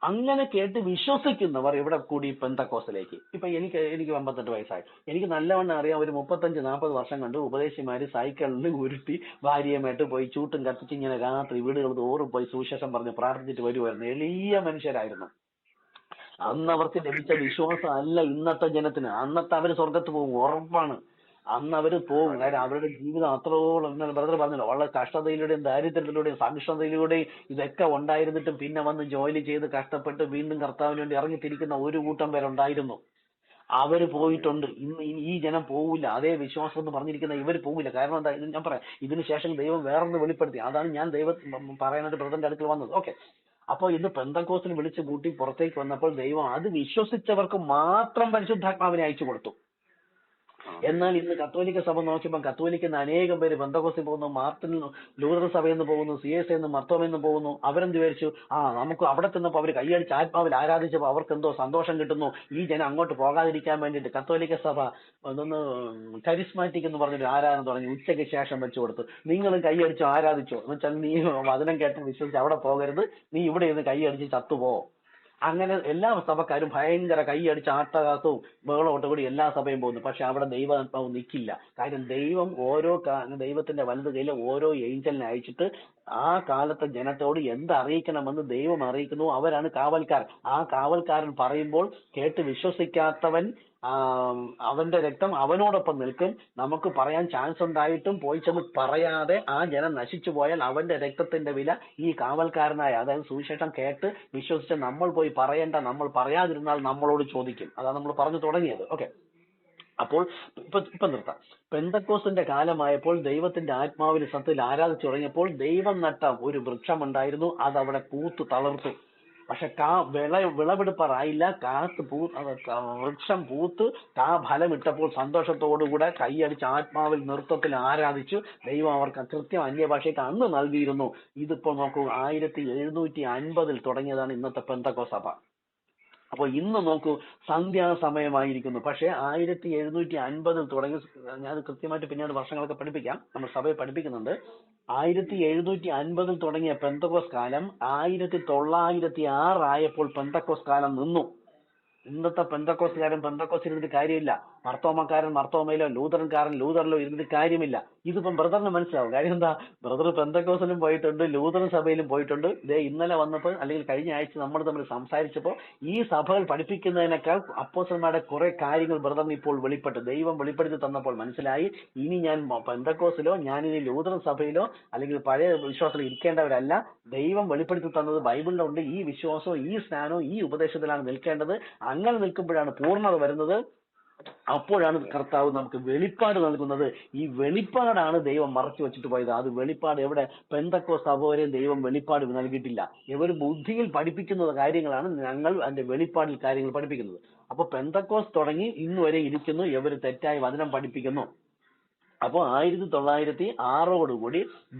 അങ്ങനെ കേട്ട് വിശ്വസിക്കുന്നവർ ഇവിടെ കൂടി പെന്തക്കോസ്തിലേക്ക്. ഇപ്പൊ എനിക്ക് 58 വയസ്സായി. എനിക്ക് നല്ലവണ്ണം അറിയാം, ഒരു 35-40 വർഷം കൊണ്ട് ഉപദേശിമാര് സൈക്കിളിൽ ഉരുട്ടി ഭാര്യയുമായിട്ട് പോയി ചൂട്ടും കത്തിച്ച് ഇങ്ങനെ രാത്രി വീടുകൾ തോറും പോയി സുവിശേഷം പറഞ്ഞ് പ്രാർത്ഥിച്ചിട്ട് വരുമായിരുന്നു. എളിയ മനുഷ്യരായിരുന്നു. അന്ന് അവർക്ക് ലഭിച്ച വിശ്വാസം അല്ല ഇന്നത്തെ ജനത്തിന്. അന്നത്തെ അവര് സ്വർഗത്ത് പോകും, ഉറപ്പാണ്. അന്ന് അവര് പോകും. കാര്യം അവരുടെ ജീവിതം അത്രോളം, ബ്രദർ പറഞ്ഞല്ലോ, വളരെ കഷ്ടതയിലൂടെയും ദാരിദ്ര്യത്തിലൂടെയും സഹിഷ്ണുതയിലൂടെയും ഇതൊക്കെ ഉണ്ടായിരുന്നിട്ടും പിന്നെ വന്ന് ജോലി ചെയ്ത് കഷ്ടപ്പെട്ട് വീണ്ടും കർത്താവിന് വേണ്ടി ഇറങ്ങിത്തിരിക്കുന്ന ഒരു കൂട്ടം പേരുണ്ടായിരുന്നു. അവര് പോയിട്ടുണ്ട്. ഇന്ന് ഈ ജനം പോവില്ല. അതേ വിശ്വാസം എന്ന് പറഞ്ഞിരിക്കുന്ന ഇവർ പോവില്ല. കാരണം എന്താ? ഞാൻ പറയാം, ഇതിന് ശേഷം ദൈവം വേറൊന്ന് വെളിപ്പെടുത്തി. അതാണ് ഞാൻ പറയാനായിട്ട് ബ്രദറിന്റെ അടുക്കൽ വന്നത്. ഓക്കെ. അപ്പൊ ഇന്ന് പെന്തക്കോസ്തിന് വിളിച്ചു കൂട്ടി പുറത്തേക്ക് വന്നപ്പോൾ ദൈവം അത് വിശ്വസിച്ചവർക്ക് മാത്രം പരിശുദ്ധാത്മാവിനെ അയച്ചു കൊടുത്തു. എന്നാൽ ഇന്ന് കത്തോലിക്ക സഭ നോക്കിയപ്പോൾ കത്തോലിക്കുന്ന അനേകം പേര് പെന്തക്കോസ്തിൽ പോകുന്നു, ലൂതർ സഭയിൽ നിന്ന് പോകുന്നു, CSI നിന്ന് മർത്തോമയിൽ നിന്ന് പോകുന്നു. അവരെന്ത് വിചാരിച്ചു? നമുക്ക് അവിടെ ചെന്നപ്പോൾ അവർ കൈയടിച്ച് ആത്മാവിൽ ആരാധിച്ചപ്പോൾ അവർക്ക് എന്തോ സന്തോഷം കിട്ടുന്നു, ഈ ജനം അങ്ങോട്ട് പോകാതിരിക്കാൻ വേണ്ടിയിട്ട് കത്തോലിക്ക സഭ അതൊന്ന് കരിസ്മാറ്റിക് എന്ന് പറഞ്ഞൊരു ആരാധന തുടങ്ങി. ഉച്ചയ്ക്ക് ശേഷം വെച്ചു കൊടുത്തു. നിങ്ങളും കൈയടിച്ചോ ആരാധിച്ചോ എന്ന് വെച്ചാൽ നീ വചനം കേട്ട് വിശ്വസിച്ച് അവിടെ പോകരുത്, നീ ഇവിടെ ഇരുന്ന് കൈയടിച്ച് ചത്തുപോ. അങ്ങനെ എല്ലാ സഭക്കാരും ഭയങ്കര കൈയടിച്ച് ആട്ടകാത്തവും ബഹളമോട്ട് കൂടി എല്ലാ സഭയും പോകുന്നു. പക്ഷെ അവിടെ ദൈവാത്മാവ് നിൽക്കില്ല. കാര്യം ദൈവം ദൈവത്തിന്റെ വലത് കയ്യിൽ ഓരോ ഏഞ്ചലിനെ അയച്ചിട്ട് ആ കാലത്തെ ജനത്തോട് എന്തറിയിക്കണമെന്ന് ദൈവം അറിയിക്കുന്നു. അവരാണ് കാവൽക്കാരൻ. ആ കാവൽക്കാരൻ പറയുമ്പോൾ കേട്ട് വിശ്വസിക്കാത്തവൻ അവന്റെ രക്തം അവനോടൊപ്പം നിൽക്കും. നമുക്ക് പറയാൻ ചാൻസ് ഉണ്ടായിട്ടും പോയി ചെന്ന് പറയാതെ ആ ജനം നശിച്ചു പോയാൽ അവന്റെ രക്തത്തിന്റെ വില ഈ കാവൽക്കാരനായ, അതായത് സുവിശേഷം കേട്ട് വിശ്വസിച്ച് നമ്മൾ പോയി പറയേണ്ട, നമ്മൾ പറയാതിരുന്നാൽ നമ്മളോട് ചോദിക്കും. അതാണ് നമ്മൾ പറഞ്ഞു തുടങ്ങിയത്. ഓക്കെ. അപ്പോൾ ഇപ്പൊ നിർത്താം. പെന്തക്കോസ്തിന്റെ കാലമായപ്പോൾ ദൈവത്തിന്റെ ആത്മാവിൽ സത്യത്തിൽ ആരാധിച്ചു തുടങ്ങിയപ്പോൾ ദൈവം നട്ട ഒരു വൃക്ഷമുണ്ടായിരുന്നു. അതവിടെ പൂത്ത് തളർത്തു. പക്ഷെ വിളവെടുപ്പാറായില്ല. വൃക്ഷം പൂത്ത് ഫലമിട്ടപ്പോൾ സന്തോഷത്തോടുകൂടെ കൈയടിച്ച് ആത്മാവിൽ നൃത്തത്തിൽ ആരാധിച്ചു. ദൈവം അവർക്ക് കൃത്യം അന്യഭാഷയ്ക്ക് അന്ന് നൽകിയിരുന്നു. ഇതിപ്പോ നോക്കൂ, 1750 തുടങ്ങിയതാണ് ഇന്നത്തെ പെന്തക്കോസ്ത് സഭ. അപ്പോൾ ഇന്ന് നോക്കൂ, സന്ധ്യാസമയമായിരിക്കുന്നു. പക്ഷെ 1750 തുടങ്ങി, ഞാൻ കൃത്യമായിട്ട് പിന്നീട് വർഷങ്ങളൊക്കെ പഠിപ്പിക്കാം, നമ്മൾ സഭയെ പഠിപ്പിക്കുന്നുണ്ട്. 1750 തുടങ്ങിയ പെന്തക്കോസ്ത് കാലം 1906 ആയപ്പോൾ പെന്തക്കോസ്ത് കാലം നിന്നു. ഇന്നത്തെ പെന്തക്കോസ്തുകാരൻ പെന്തക്കോസ്തിൽ ഇരുന്നിട്ട് കാര്യമില്ല, മർത്തോമക്കാരൻ മർത്തോമയിലോ ലൂതറൻകാരൻ ലൂതറിലോ ഇരുന്നിട്ട് കാര്യമില്ല. ഇതിപ്പം ബ്രദറിന് മനസ്സിലാവും. കാര്യം എന്താ? ബ്രദർ പെന്തക്കോസ്തിലും പോയിട്ടുണ്ട്, ലൂതറൻ സഭയിലും പോയിട്ടുണ്ട്. ഇന്നലെ വന്നപ്പോൾ അല്ലെങ്കിൽ കഴിഞ്ഞ ആഴ്ച നമ്മൾ തമ്മിൽ സംസാരിച്ചപ്പോൾ ഈ സഭകൾ പഠിപ്പിക്കുന്നതിനേക്കാൾ അപ്പോസ്തലന്മാരുടെ കുറെ കാര്യങ്ങൾ ബ്രദറിന് ഇപ്പോൾ വെളിപ്പെട്ടു. ദൈവം വെളിപ്പെടുത്തി തന്നപ്പോൾ മനസ്സിലായി, ഇനി ഞാൻ പെന്തക്കോസ്തിലോ ഞാനിനി ലൂതറൻ സഭയിലോ അല്ലെങ്കിൽ പഴയ വിശ്വാസത്തിൽ ഇരിക്കേണ്ടവരല്ല. ദൈവം വെളിപ്പെടുത്തി തന്നത് ബൈബിളിലുണ്ട്. ഈ വിശ്വാസവും ഈ സ്നാനവും ഈ ഉപദേശത്തിലാണ് നിൽക്കേണ്ടത്. അങ്ങനെ നിൽക്കുമ്പോഴാണ് പൂർണ്ണത വരുന്നത്. അപ്പോഴാണ് കർത്താവ് നമുക്ക് വെളിപ്പാട് നൽകുന്നത്. ഈ വെളിപ്പാടാണ് ദൈവം മറച്ചു വെച്ചിട്ട് പോയത്. അത് വെളിപ്പാട് എവിടെ? പെന്തക്കോസ്ത് സഭ വരെയും ദൈവം വെളിപ്പാട് നൽകിയിട്ടില്ല. ഇവർ ബുദ്ധിയിൽ പഠിപ്പിക്കുന്ന കാര്യങ്ങളാണ് ഞങ്ങൾ അതിന്റെ വെളിപ്പാടിൽ കാര്യങ്ങൾ പഠിപ്പിക്കുന്നത്. അപ്പൊ പെന്തക്കോസ്ത് തുടങ്ങി ഇന്ന് വരെ ഇരിക്കുന്നു, ഇവർ തെറ്റായി വചനം പഠിപ്പിക്കുന്നു. അപ്പോൾ 1906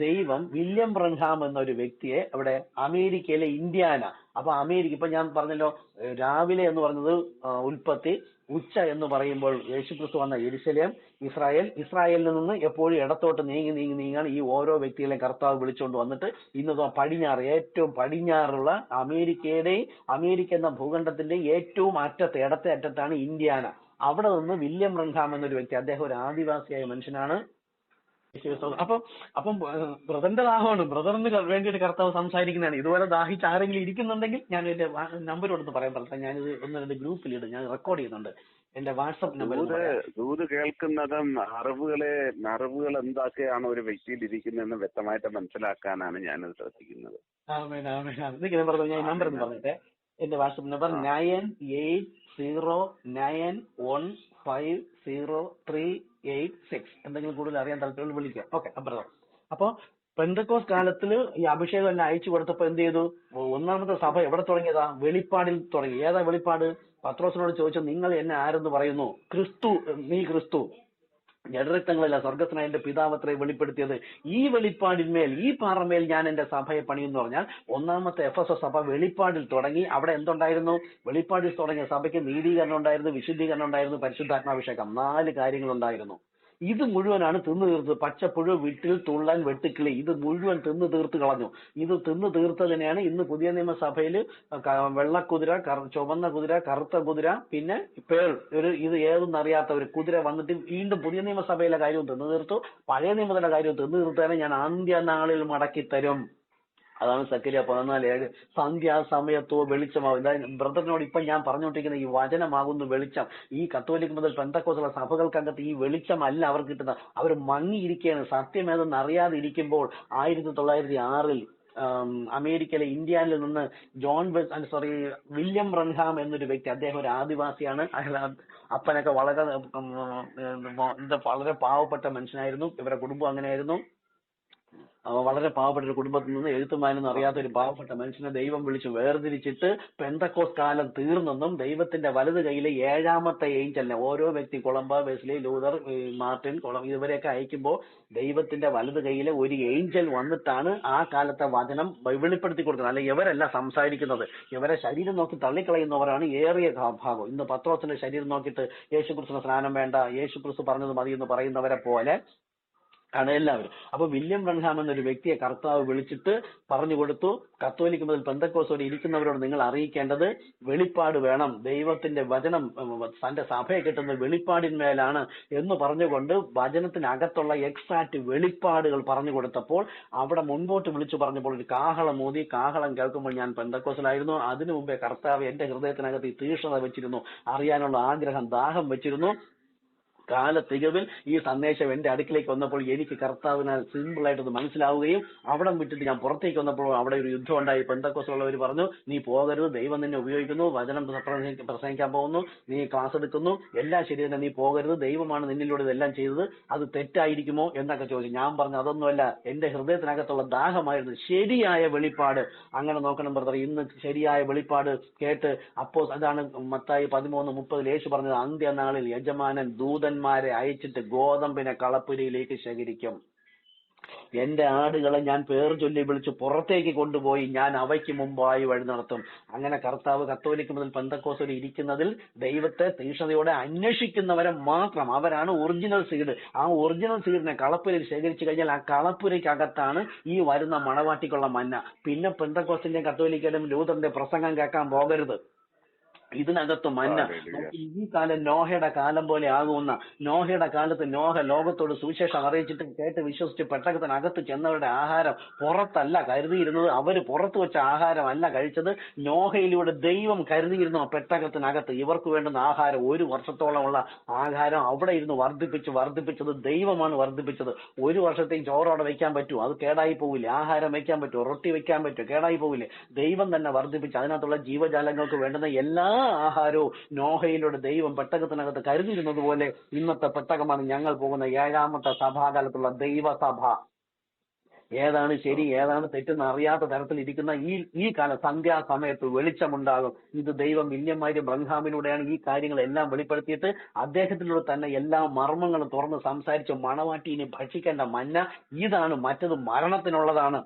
ദൈവം വില്യം ബ്രൻഹാം എന്നൊരു വ്യക്തിയെ അവിടെ അമേരിക്കയിലെ ഇൻഡ്യാന, അപ്പൊ അമേരിക്ക, ഇപ്പൊ ഞാൻ പറഞ്ഞല്ലോ, രാവിലെ എന്ന് പറഞ്ഞത് ഉൽപ്പത്തി, ഉച്ച എന്ന് പറയുമ്പോൾ യേശുക്രിസ്തു വന്ന യെരുശലേം, ഇസ്രായേലിൽ നിന്ന് എപ്പോഴും ഇടത്തോട്ട് നീങ്ങാണ് ഈ ഓരോ വ്യക്തികളെയും കർത്താവ് വിളിച്ചുകൊണ്ട് വന്നിട്ട് ഇന്ന് പടിഞ്ഞാറ്, ഏറ്റവും പടിഞ്ഞാറുള്ള അമേരിക്ക എന്ന ഭൂഖണ്ഡത്തിന്റെ ഏറ്റവും ഇടത്തെ അറ്റത്താണ് ഇൻഡ്യാന. അവിടെ നിന്ന് വില്യം ബ്രൻഹാം എന്നൊരു വ്യക്തി, അദ്ദേഹം ഒരു ആദിവാസിയായ മനുഷ്യനാണ്. അപ്പം ബ്രദറിന്റെ ദാഹമാണ്, ബ്രദറിന് വേണ്ടിയിട്ട് കർത്താവ് സംസാരിക്കുന്നതാണ്. ഇതുപോലെ ദാഹിച്ച് ആരെങ്കിലും ഇരിക്കുന്നുണ്ടെങ്കിൽ ഞാൻ എന്റെ നമ്പർ കൊടുത്ത് പറയാൻ പറഞ്ഞാൽ ഞാനിത് 1-2 ഗ്രൂപ്പിലിടും, ഞാൻ റെക്കോർഡ് ചെയ്യുന്നുണ്ട്. എന്റെ വാട്സപ്പ് നമ്പർ ദൂത് കേൾക്കുന്നതും അറിവുകൾ എന്തൊക്കെയാണ് ഒരു വ്യക്തിയിൽ ഇരിക്കുന്നതെന്ന് വ്യക്തമായിട്ട് മനസ്സിലാക്കാനാണ് ഞാനത് ശ്രദ്ധിക്കുന്നത്. ഞാൻ നമ്പർ എന്ന് പറഞ്ഞിട്ട് എന്റെ വാട്സപ്പ് നമ്പർ 9809150386. എന്തെങ്കിലും കൂടുതൽ അറിയാൻ താല്പര്യം വിളിക്കാം. Okay brother. അപ്പൊ പെന്തക്കോസ് കാലത്തില് ഈ അഭിഷേകം എന്നെ അയച്ചു കൊടുത്തപ്പോ എന്ത് ചെയ്തു? ഒന്നാമത്തെ സഭ എവിടെ തുടങ്ങിയതാ? വെളിപ്പാടിൽ തുടങ്ങി. ഏതാ വെളിപ്പാട്? പത്രോസിനോട് ചോദിച്ചു, നിങ്ങൾ എന്നെ ആരെന്ന് പറയുന്നു? ക്രിസ്തു, നീ ക്രിസ്തു. ജഡരക്തങ്ങളല്ല, സ്വർഗസ്നായ എന്റെ പിതാവത്രേ വെളിപ്പെടുത്തിയത്. ഈ വെളിപ്പാടിന്മേൽ, ഈ പാറമേൽ ഞാൻ എന്റെ സഭയെ പണിയെന്ന് പറഞ്ഞാൽ ഒന്നാമത്തെ എഫെസോസ് സഭ വെളിപ്പാടിൽ തുടങ്ങി. അവിടെ എന്തുണ്ടായിരുന്നു? വെളിപ്പാടിൽ തുടങ്ങിയ സഭയ്ക്ക് നീതീകരണം ഉണ്ടായിരുന്നു, വിശുദ്ധീകരണം ഉണ്ടായിരുന്നു, പരിശുദ്ധാത്മാഭിഷേകം. 4 കാര്യങ്ങളുണ്ടായിരുന്നു. ഇത് മുഴുവനാണ് തിന്നു തീർത്തത്. പച്ചപ്പുഴു, വിട്ടിൽ, തുള്ളൻ, വെട്ടുക്കിളി, ഇത് മുഴുവൻ തിന്നു തീർത്ത് കളഞ്ഞു. ഇത് തിന്നു തീർത്തതിനെയാണ് ഇന്ന് പുതിയ നിയമസഭയിൽ വെള്ളക്കുതിര, ചുവന്ന കുതിര, കറുത്ത കുതിര, പിന്നെ പേൾ, ഇത് ഏതൊന്നും അറിയാത്ത ഒരു കുതിര വന്നിട്ട് വീണ്ടും പുതിയ നിയമസഭയിലെ കാര്യവും തിന്നു തീർത്തു, പഴയ നിയമത്തിലെ കാര്യവും തിന്നു തീർത്തതിനെ ഞാൻ അന്ത്യനാളിൽ മടക്കി തരും. അതാണ് സക്കറിയ 14:7. സന്ധ്യാസമയത്തോ വെളിച്ചമാവും. ബ്രദറിനോട് ഇപ്പൊ ഞാൻ പറഞ്ഞുകൊണ്ടിരിക്കുന്ന ഈ വചനമാകുന്നു വെളിച്ചം. ഈ കത്തോലിക് മുതൽ പെന്തക്കോസ്തുള്ള സഭകൾക്കകത്ത് ഈ വെളിച്ചമല്ല അവർക്ക് കിട്ടുന്നത്. അവർ മങ്ങിയിരിക്കുകയാണ്. സത്യം ഏതെന്ന് അറിയാതെ ഇരിക്കുമ്പോൾ 1906 അമേരിക്കയിലെ ഇന്ത്യാനിൽ നിന്ന് വില്യം ബ്രൻഹാം എന്നൊരു വ്യക്തി, അദ്ദേഹം ഒരു ആദിവാസിയാണ്. അപ്പനൊക്കെ വളരെ പാവപ്പെട്ട മനുഷ്യനായിരുന്നു. ഇവരുടെ കുടുംബം അങ്ങനെയായിരുന്നു. വളരെ പാവപ്പെട്ട ഒരു കുടുംബത്തിൽ നിന്ന് എഴുത്തുമാനൊന്നും അറിയാത്ത ഒരു പാവപ്പെട്ട മനുഷ്യനെ ദൈവം വിളിച്ച് വേർതിരിച്ചിട്ട് പെന്തക്കോസ് കാലം തീർന്നെന്നും ദൈവത്തിന്റെ വലത് കൈയിലെ 7ാമത്തെ ഏഞ്ചലിനെ, ഓരോ വ്യക്തി കൊളംബ, വെസ്ലി, ലൂതർ, മാർട്ടിൻ, ഇവരെയൊക്കെ അയക്കുമ്പോൾ ദൈവത്തിന്റെ വലത് കൈയിലെ ഒരു ഏഞ്ചൽ വന്നിട്ടാണ് ആ കാലത്തെ വചനം വെളിപ്പെടുത്തി കൊടുക്കുന്നത്. അല്ലെ ഇവരല്ല സംസാരിക്കുന്നത്. ഇവരെ ശരീരം നോക്കി തള്ളിക്കളയുന്നവരാണ് ഏറിയ ഭാഗം. ഇന്ന് പത്രോസിന്റെ ശരീരം നോക്കിയിട്ട് യേശുക്രിസ്തുവിന് സ്നാനം വേണ്ട, യേശുക്രിസ്തു പറഞ്ഞത് മതി എന്ന് പറയുന്നവരെ പോലെ ആണ് എല്ലാവരും. അപ്പൊ വില്യം ബ്രൻഹാം എന്നൊരു വ്യക്തിയെ കർത്താവ് വിളിച്ചിട്ട് പറഞ്ഞു കൊടുത്തു, കത്തോലിക്ക് മുതൽ പെന്തക്കോസ്ത് ഇരിക്കുന്നവരോട് നിങ്ങൾ അറിയിക്കേണ്ടത് വെളിപ്പാട് വേണം. ദൈവത്തിന്റെ വചനം തന്റെ സഭയെ കിട്ടുന്ന വെളിപ്പാടിന്മേലാണ് എന്ന് പറഞ്ഞുകൊണ്ട് വചനത്തിനകത്തുള്ള എക്സാക്ട് വെളിപ്പാടുകൾ പറഞ്ഞു കൊടുത്തപ്പോൾ അവിടെ മുൻപോട്ട് വിളിച്ചു പറഞ്ഞപ്പോൾ ഒരു കാഹളം ഊതി. കാഹളം കേൾക്കുമ്പോൾ ഞാൻ പെന്തക്കോസ്തിലായിരുന്നു. അതിനു മുമ്പേ കർത്താവ് എന്റെ ഹൃദയത്തിനകത്ത് ഈ തീഷ്ണത വെച്ചിരുന്നു, അറിയാനുള്ള ആഗ്രഹം, ദാഹം വെച്ചിരുന്നു. കാലത്തികവിൽ ഈ സന്ദേശം എന്റെ അടുക്കിലേക്ക് വന്നപ്പോൾ എനിക്ക് കർത്താവിനാൽ സിമ്പിൾ ആയിട്ടത് മനസ്സിലാവുകയും അവിടെ വിട്ടിട്ട് ഞാൻ പുറത്തേക്ക് വന്നപ്പോൾ അവിടെ ഒരു യുദ്ധം ഉണ്ടായി. പെന്തക്കോസ്തുള്ളവർ പറഞ്ഞു, നീ പോകരുത്, ദൈവം നിന്നെ ഉപയോഗിക്കുന്നു, വചനം പ്രസംഗിക്കാൻ പോകുന്നു, നീ ക്ലാസ് എടുക്കുന്നു, എല്ലാം ശരി തന്നെ, നീ പോകരുത്, ദൈവമാണ് നിന്നിലൂടെ ഇതെല്ലാം ചെയ്തത്, അത് തെറ്റായിരിക്കുമോ എന്നൊക്കെ ചോദിച്ചു. ഞാൻ പറഞ്ഞു അതൊന്നുമല്ല, എന്റെ ഹൃദയത്തിനകത്തുള്ള ദാഹമായിരുന്നു ശരിയായ വെളിപ്പാട്. അങ്ങനെ നോക്കണം ബ്രദർ, ഇന്ന് ശരിയായ വെളിപ്പാട് കേട്ട് അതാണ് മത്തായി 13:30 യേശു പറഞ്ഞത്, അന്ത്യനാളിൽ യജമാനൻ ദൂതന്മാരെ അയച്ചിട്ട് ഗോതമ്പിനെ കളപ്പുരയിലേക്ക് ശേഖരിക്കും. എന്റെ ആടുകളെ ഞാൻ പേർ ചൊല്ലി വിളിച്ച് പുറത്തേക്ക് കൊണ്ടുപോയി ഞാൻ അവയ്ക്ക് മുമ്പായി വഴി നടത്തും. അങ്ങനെ കർത്താവ് കത്തോലിക്ക് മുതൽ പെന്തക്കോസ്തിൽ ഇരിക്കുന്നതിൽ ദൈവത്തെ തീക്ഷ്ണതയോടെ അന്വേഷിക്കുന്നവരെ മാത്രം, അവരാണ് ഒറിജിനൽ സീഡ്. ആ ഒറിജിനൽ സീഡിനെ കളപ്പുരയിൽ ശേഖരിച്ചു കഴിഞ്ഞാൽ ആ കളപ്പുരയ്ക്കകത്താണ് ഈ വരുന്ന മണവാട്ടിക്കുള്ള മന്ന. പിന്നെ പെന്തക്കോസ്തിന്റെയും കത്തോലിക്കയുടെയും ലൂതറിന്റെ പ്രസംഗം കേൾക്കാൻ പോകരുത്. ഇതിനകത്ത് മന്ന. ഈ കാലം നോഹയുടെ കാലം പോലെ ആകുമെന്ന. നോഹയുടെ കാലത്ത് നോഹ ലോകത്തോട് സുവിശേഷം അറിയിച്ചിട്ട് കേട്ട് വിശ്വസിച്ച് പെട്ടകത്തിനകത്ത് ചെന്നവരുടെ ആഹാരം പുറത്തല്ല കരുതിയിരുന്നത്. അവര് പുറത്തു വെച്ച ആഹാരം അല്ല കഴിച്ചത്, നോഹയിലൂടെ ദൈവം കരുതിയിരുന്നു ആ പെട്ടകത്തിനകത്ത്. ഇവർക്ക് വേണ്ടുന്ന ആഹാരം 1 വർഷത്തോളമുള്ള ആഹാരം അവിടെ ഇരുന്ന് വർദ്ധിപ്പിച്ചത് ദൈവമാണ് വർദ്ധിപ്പിച്ചത്. 1 വർഷത്തേക്ക് ചോറോടെ വെക്കാൻ പറ്റുമോ? അത് കേടായി പോവില്ലേ? ആഹാരം വെക്കാൻ പറ്റുമോ? റൊട്ടി വെക്കാൻ പറ്റുമോ? കേടായി പോവില്ലേ? ദൈവം തന്നെ വർദ്ധിപ്പിച്ച് അതിനകത്തുള്ള ജീവജാലങ്ങൾക്ക് വേണ്ടുന്ന എല്ലാ ആഹാരവും നോഹയിലൂടെ ദൈവം പെട്ടകത്തിനകത്ത് കരുതിയിരുന്നത് പോലെ ഇന്നത്തെ പെട്ടകമാണ് ഞങ്ങൾ പോകുന്ന 7ാമത്തെ സഭാകാലത്തുള്ള ദൈവസഭ. ഏതാണ് ശരി ഏതാണ് തെറ്റെന്ന് അറിയാത്ത തരത്തിൽ ഇരിക്കുന്ന ഈ കാലം സന്ധ്യാസമയത്ത് വെളിച്ചമുണ്ടാകും. ഇത് ദൈവം വില്യം ബ്രൻഹാമിലൂടെയാണ് ഈ കാര്യങ്ങളെല്ലാം വെളിപ്പെടുത്തിയിട്ട് അദ്ദേഹത്തിലൂടെ തന്നെ എല്ലാ മർമ്മങ്ങളും തുറന്ന് സംസാരിച്ച് മണവാട്ടിനെ ഭക്ഷിക്കേണ്ട മന്ന ഇതാണ്, മറ്റത് മരണത്തിനുള്ളതാണ്.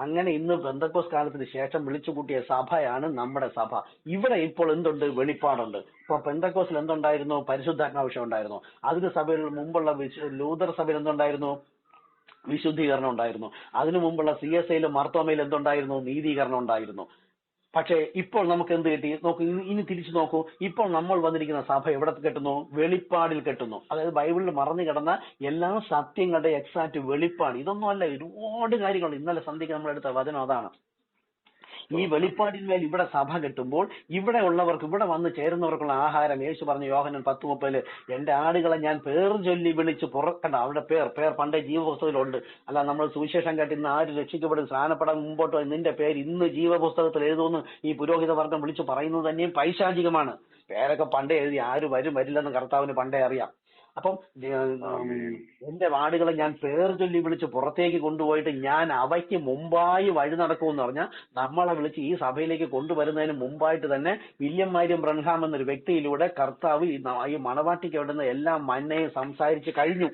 അങ്ങനെ ഇന്ന് പെന്തക്കോസ്ത് കാലത്തിന് ശേഷം വിളിച്ചുകൂട്ടിയ സഭയാണ് നമ്മുടെ സഭ. ഇവിടെ ഇപ്പോൾ എന്തുണ്ട്? വെളിപ്പാടുണ്ട്. ഇപ്പൊ പെന്തക്കോസ്തിൽ എന്തുണ്ടായിരുന്നു? പരിശുദ്ധാത്മാഭിഷേകം ഉണ്ടായിരുന്നു. അതിന് സഭയിൽ മുമ്പുള്ള ലൂതർ സഭയിൽ എന്തുണ്ടായിരുന്നു? വിശുദ്ധീകരണം ഉണ്ടായിരുന്നു. അതിനു മുമ്പുള്ള CSIയിലും മർത്തോമയിലും എന്തുണ്ടായിരുന്നു? നീതീകരണം ഉണ്ടായിരുന്നു. പക്ഷേ ഇപ്പോൾ നമുക്ക് എന്ത് കിട്ടി? നോക്കൂ, ഇനി തിരിച്ചു നോക്കൂ. ഇപ്പോൾ നമ്മൾ വന്നിരിക്കുന്ന സഭ എവിടെ കെട്ടുന്നു? വെളിപ്പാടിൽ കെട്ടുന്നു. അതായത് ബൈബിളിൽ മറന്നു കിടന്ന എല്ലാ സത്യങ്ങളുടെ എക്സാക്ട് വെളിപ്പാട്. ഇതൊന്നും അല്ല, ഒരുപാട് കാര്യങ്ങളുണ്ട്. ഇന്നലെ സന്ധ്യയ്ക്ക് നമ്മളെടുത്ത വചനം അതാണ്. ഈ വെളിപ്പാടിന്മേൽ ഇവിടെ സഭ കെട്ടുമ്പോൾ ഇവിടെ ഉള്ളവർക്ക്, ഇവിടെ വന്ന് ചേരുന്നവർക്കുള്ള ആഹാരം യേശു പറഞ്ഞു യോഹന്നാൻ 10:30 എന്റെ ആടുകളെ ഞാൻ പേർ ചൊല്ലി വിളിച്ച് പുറക്കണ്ട. അവരുടെ പേർ പണ്ടേ ജീവപുസ്തകത്തിലുണ്ട്. അല്ല നമ്മൾ സുവിശേഷം കേട്ട് ഇന്ന് ആര് രക്ഷിക്കപ്പെടും, സ്നാനപ്പെടാൻ മുമ്പോട്ട് നിന്റെ പേര് ഇന്ന് ജീവപുസ്തകത്തിൽ എഴുതുമെന്ന് ഈ പുരോഹിത വർഗം വിളിച്ചു പറയുന്നത് തന്നെയും പൈശാചികമാണ്. പേരൊക്കെ പണ്ടേ എഴുതി, ആര് വരും വരില്ലെന്ന് കർത്താവിന് പണ്ടേ അറിയാം. അപ്പം എന്റെ ആടുകളെ ഞാൻ പേർ ചൊല്ലി വിളിച്ച് പുറത്തേക്ക് കൊണ്ടുപോയിട്ട് ഞാൻ അവയ്ക്ക് മുമ്പായി വഴി നടക്കുമെന്ന് പറഞ്ഞാൽ നമ്മളെ വിളിച്ച് ഈ സഭയിലേക്ക് കൊണ്ടുവരുന്നതിന് മുമ്പായിട്ട് തന്നെ വില്യം മാരിയം ബ്രൺഹാം എന്നൊരു വ്യക്തിയിലൂടെ കർത്താവ് ഈ മണവാട്ടിക്ക് വേണ്ടുന്ന എല്ലാ മന്നയും സംസാരിച്ച് കഴിഞ്ഞു.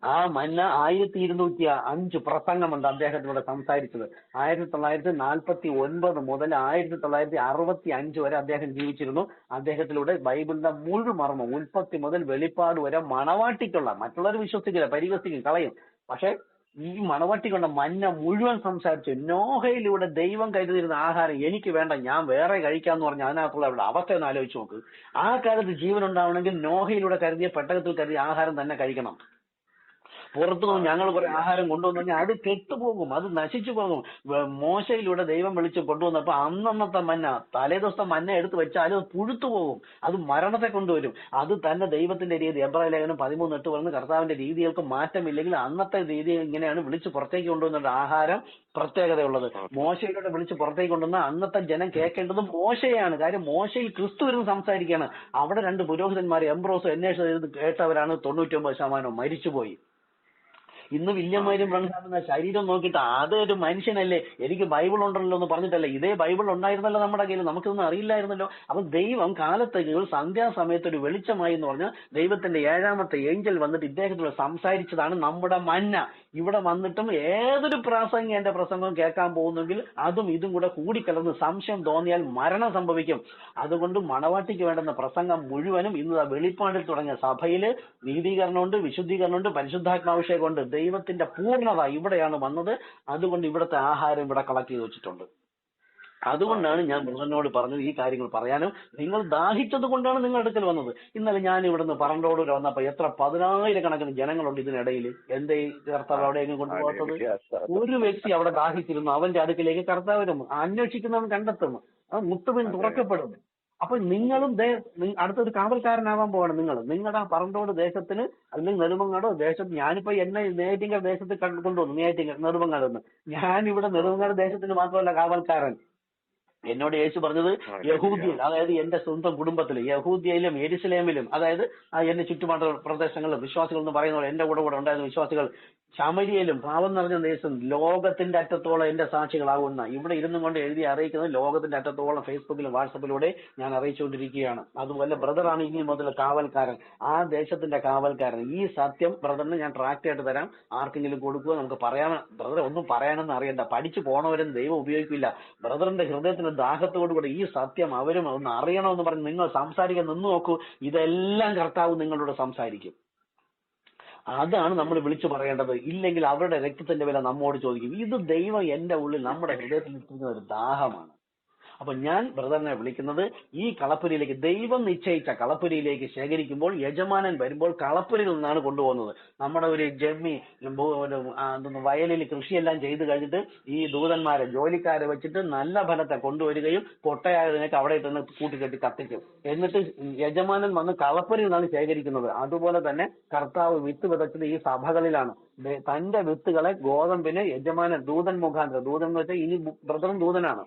ആ മന്ന 1205 പ്രസംഗമുണ്ട് അദ്ദേഹത്തിലൂടെ സംസാരിച്ചത്. 1949 മുതൽ 1965 വരെ അദ്ദേഹം ജീവിച്ചിരുന്നു. അദ്ദേഹത്തിലൂടെ ബൈബിളിന്റെ മുഴുവൻ മർമ്മം ഉൽപ്പത്തി മുതൽ വെളിപ്പാട് വരെ മണവാട്ടിക്കുള്ള, മറ്റുള്ളവർ വിശ്വസിക്കില്ല, പരിഹസിക്കും, കളയും. പക്ഷെ ഈ മണവാട്ടിക്കുള്ള മന്ന മുഴുവൻ സംസാരിച്ചു. നോഹയിലൂടെ ദൈവം കരുതിയിരുന്ന ആഹാരം എനിക്ക് വേണ്ട, ഞാൻ വേറെ കഴിക്കാന്ന് പറഞ്ഞ അതിനകത്തുള്ള അവരുടെ അവസ്ഥ ഒന്ന് ആലോചിച്ച് നോക്ക്. ആ കാലത്ത് ജീവൻ ഉണ്ടാവണമെങ്കിൽ നോഹയിലൂടെ കരുതിയ പെട്ടകത്തിൽ കരുതിയ ആഹാരം തന്നെ കഴിക്കണം. പുറത്തു നിന്ന് ഞങ്ങൾ കുറെ ആഹാരം കൊണ്ടുവന്നു കഴിഞ്ഞാൽ അത് കെട്ടുപോകും, അത് നശിച്ചു പോകും. മോശയിലൂടെ ദൈവം വിളിച്ച് കൊണ്ടുവന്നപ്പോ അന്നത്തെ മന്ന, തലേദിവസത്തെ മന്ന എടുത്ത് വെച്ചാൽ അത് പുഴുത്തു പോകും, അത് മരണത്തെ കൊണ്ടുവരും. അത് തന്നെ ദൈവത്തിന്റെ രീതി. എബ്രായ ലേഖനം 13:8 പറഞ്ഞ് കർത്താവിന്റെ രീതികൾക്ക് മാറ്റമില്ലെങ്കിൽ അന്നത്തെ രീതി ഇങ്ങനെയാണ് വിളിച്ച് പുറത്തേക്ക് കൊണ്ടുവന്ന ആഹാരം പ്രത്യേകതയുള്ളത്. മോശയിലൂടെ വിളിച്ച് പുറത്തേക്ക് കൊണ്ടുവന്ന അന്നത്തെ ജനം കേൾക്കേണ്ടത് മോശയാണ്. കാര്യം മോശയിൽ ക്രിസ്തു ഇരുന്ന് സംസാരിക്കുകയാണ്. അവിടെ 2 പുരോഹിതന്മാർ എംബ്രോസും അന്വേഷണം കേട്ടവരാണ് 99% മരിച്ചുപോയി. ഇന്ന് വില്യം മാരിയം ബ്രൺഹാം എന്ന ശരീരം നോക്കിയിട്ട് അതൊരു മനുഷ്യനല്ലേ, എനിക്ക് ബൈബിൾ ഉണ്ടല്ലോ എന്ന് പറഞ്ഞിട്ടല്ലേ. ഇതേ ബൈബിൾ ഉണ്ടായിരുന്നല്ലോ നമ്മുടെ കയ്യിൽ, നമുക്കൊന്നും അറിയില്ലായിരുന്നല്ലോ. അപ്പൊ ദൈവം കാലത്തേക്ക് സന്ധ്യാസമയത്ത് ഒരു വെളിച്ചമായി എന്ന് പറഞ്ഞാൽ ദൈവത്തിന്റെ 7ാമത്തെ ഏഞ്ചൽ വന്നിട്ട് ഇദ്ദേഹത്തോട് സംസാരിച്ചതാണ് നമ്മുടെ മന്ന. ഇവിടെ വന്നിട്ടും ഏതൊരു പ്രാസംഗിക എന്റെ പ്രസംഗം കേൾക്കാൻ പോകുന്നെങ്കിൽ അതും ഇതും കൂടെ കൂടിക്കലർന്ന് സംശയം തോന്നിയാൽ മരണം സംഭവിക്കും. അതുകൊണ്ട് മണവാട്ടിക്ക് വേണ്ടുന്ന പ്രസംഗം മുഴുവനും ഇന്ന് വെളിപ്പാടിൽ തുടങ്ങിയ സഭയില് നീതീകരണമുണ്ട്, വിശുദ്ധീകരണമുണ്ട്, പരിശുദ്ധാത്മാഭിഷേകമുണ്ട്. ദൈവത്തിന്റെ പൂർണ്ണത ഇവിടെയാണ് വന്നത്. അതുകൊണ്ട് ഇവിടുത്തെ ആഹാരം ഇവിടെ കളക്ട് ചെയ്ത് വെച്ചിട്ടുണ്ട്. അതുകൊണ്ടാണ് ഞാൻ ബ്രദറിനോട് പറഞ്ഞത് ഈ കാര്യങ്ങൾ പറയാനും. നിങ്ങൾ ദാഹിച്ചത് കൊണ്ടാണ് നിങ്ങളുടെ അടുക്കൽ വന്നത്. ഇന്നലെ ഞാൻ ഇവിടുന്ന് പറണ്ടോട് വന്നപ്പോ എത്ര 10,000 ജനങ്ങളുണ്ട് ഇതിനിടയിൽ. എന്തേ കർത്താവ് അവിടെയെങ്കിലും കൊണ്ടുപോകാത്തത്? ഒരു വ്യക്തി അവിടെ ദാഹിച്ചിരുന്നു, അവന്റെ അടുക്കിലേക്ക് കർത്താവ് വരും. അന്വേഷിക്കുന്നവൻ കണ്ടെത്തുന്നു, അത് മുത്തുപിൻ തുറക്കപ്പെടും. അപ്പൊ നിങ്ങളും അടുത്തൊരു കാവൽക്കാരനാവാൻ പോവാണ്. നിങ്ങളുടെ ആ പറന്തോട് ദേശത്തിന് അല്ലെങ്കിൽ നെടുമങ്ങാടോ ദേശത്ത്, ഞാനിപ്പോ എന്നെ നെയ്യാറ്റിൻകര ദേശത്ത് കൊണ്ടുവന്നു, നെടുമങ്ങാട് നിന്ന്. ഞാനിവിടെ നെടുമങ്ങാട് ദേശത്തിന് മാത്രമല്ല കാവൽക്കാരൻ. എന്നോട് യേശു പറഞ്ഞത് യഹൂദ്യയിൽ, അതായത് എന്റെ സ്വന്തം കുടുംബത്തിൽ യഹൂദ്യയിലും യെരുശലേമിലും, അതായത് എന്റെ ചുറ്റുപാട് പ്രദേശങ്ങളിലും വിശ്വാസികൾ എന്ന് പറയുന്നത് എന്റെ കൂടെ ഉണ്ടായിരുന്ന വിശ്വാസികൾ ശമരിയയിലും പാവം നിറഞ്ഞ ദേശം ലോകത്തിന്റെ അറ്റത്തോളം എന്റെ സാക്ഷികളാകുന്ന, ഇവിടെ ഇരുന്നും കൊണ്ട് എഴുതി അറിയിക്കുന്നത് ലോകത്തിന്റെ അറ്റത്തോളം ഫേസ്ബുക്കിലും വാട്സപ്പിലൂടെ ഞാൻ അറിയിച്ചുകൊണ്ടിരിക്കുകയാണ്. അതുപോലെ ബ്രദറാണ് ഇനി മുതൽ കാവൽക്കാരൻ, ആ ദേശത്തിന്റെ കാവൽക്കാരൻ. ഈ സത്യം ബ്രദറിന് ഞാൻ ട്രാക്ട് ആയിട്ട് തരാം, ആർക്കെങ്കിലും കൊടുക്കുക. നമുക്ക് പറയാൻ, ബ്രദർ ഒന്നും പറയാനൊന്നും അറിയണ്ട, പഠിച്ചു പോണവരും ദൈവം ഉപയോഗിക്കില്ല. ബ്രദറിന്റെ ഹൃദയത്തിന്റെ ദാഹത്തോടുകൂടി ഈ സത്യം അവരും ഒന്ന് അറിയണമെന്ന് പറഞ്ഞ് നിങ്ങൾ സംസാരിക്കാൻ നിന്ന് നോക്കൂ. ഇതെല്ലാം കർത്താവ് നിങ്ങളോട് സംസാരിക്കും. അതാണ് നമ്മൾ വിളിച്ചു പറയേണ്ടത്. ഇല്ലെങ്കിൽ അവരുടെ രക്തത്തിന്റെ വില നമ്മോട് ചോദിക്കും. ഇത് ദൈവം എന്റെ ഉള്ളിൽ നമ്മുടെ ഹൃദയത്തിൽ നിൽക്കുന്ന ഒരു ദാഹമാണ്. അപ്പൊ ഞാൻ ബ്രദറിനെ വിളിക്കുന്നത് ഈ കളപ്പുരയിലേക്ക്, ദൈവം നിശ്ചയിച്ച കളപ്പുരയിലേക്ക് ശേഖരിക്കുമ്പോൾ യജമാനൻ വരുമ്പോൾ കളപ്പുരയിൽ നിന്നാണ് കൊണ്ടുപോകുന്നത്. നമ്മുടെ ഒരു ജമ്മി വയലിൽ കൃഷിയെല്ലാം ചെയ്ത് കഴിഞ്ഞിട്ട് ഈ ദൂതന്മാരെ, ജോലിക്കാരെ വെച്ചിട്ട് നല്ല ഫലത്തെ കൊണ്ടുവരികയും പൊട്ടയായതിനൊക്കെ അവിടെ ഇട്ട് കൂട്ടിക്കെട്ടി കത്തിക്കും. എന്നിട്ട് യജമാനൻ വന്ന് കളപ്പുരയിൽ നിന്നാണ് ശേഖരിക്കുന്നത്. അതുപോലെ തന്നെ കർത്താവ് വിത്ത് വിതച്ചത് ഈ സഭകളിലാണ്. തന്റെ വിത്തുകളെ ഗോതമ്പിന് യജമാനൻ ദൂതൻ മുഖാന്തരം, ദൂതൻ എന്ന് വെച്ചാൽ ഇനി ബ്രദറും ദൂതനാണ്.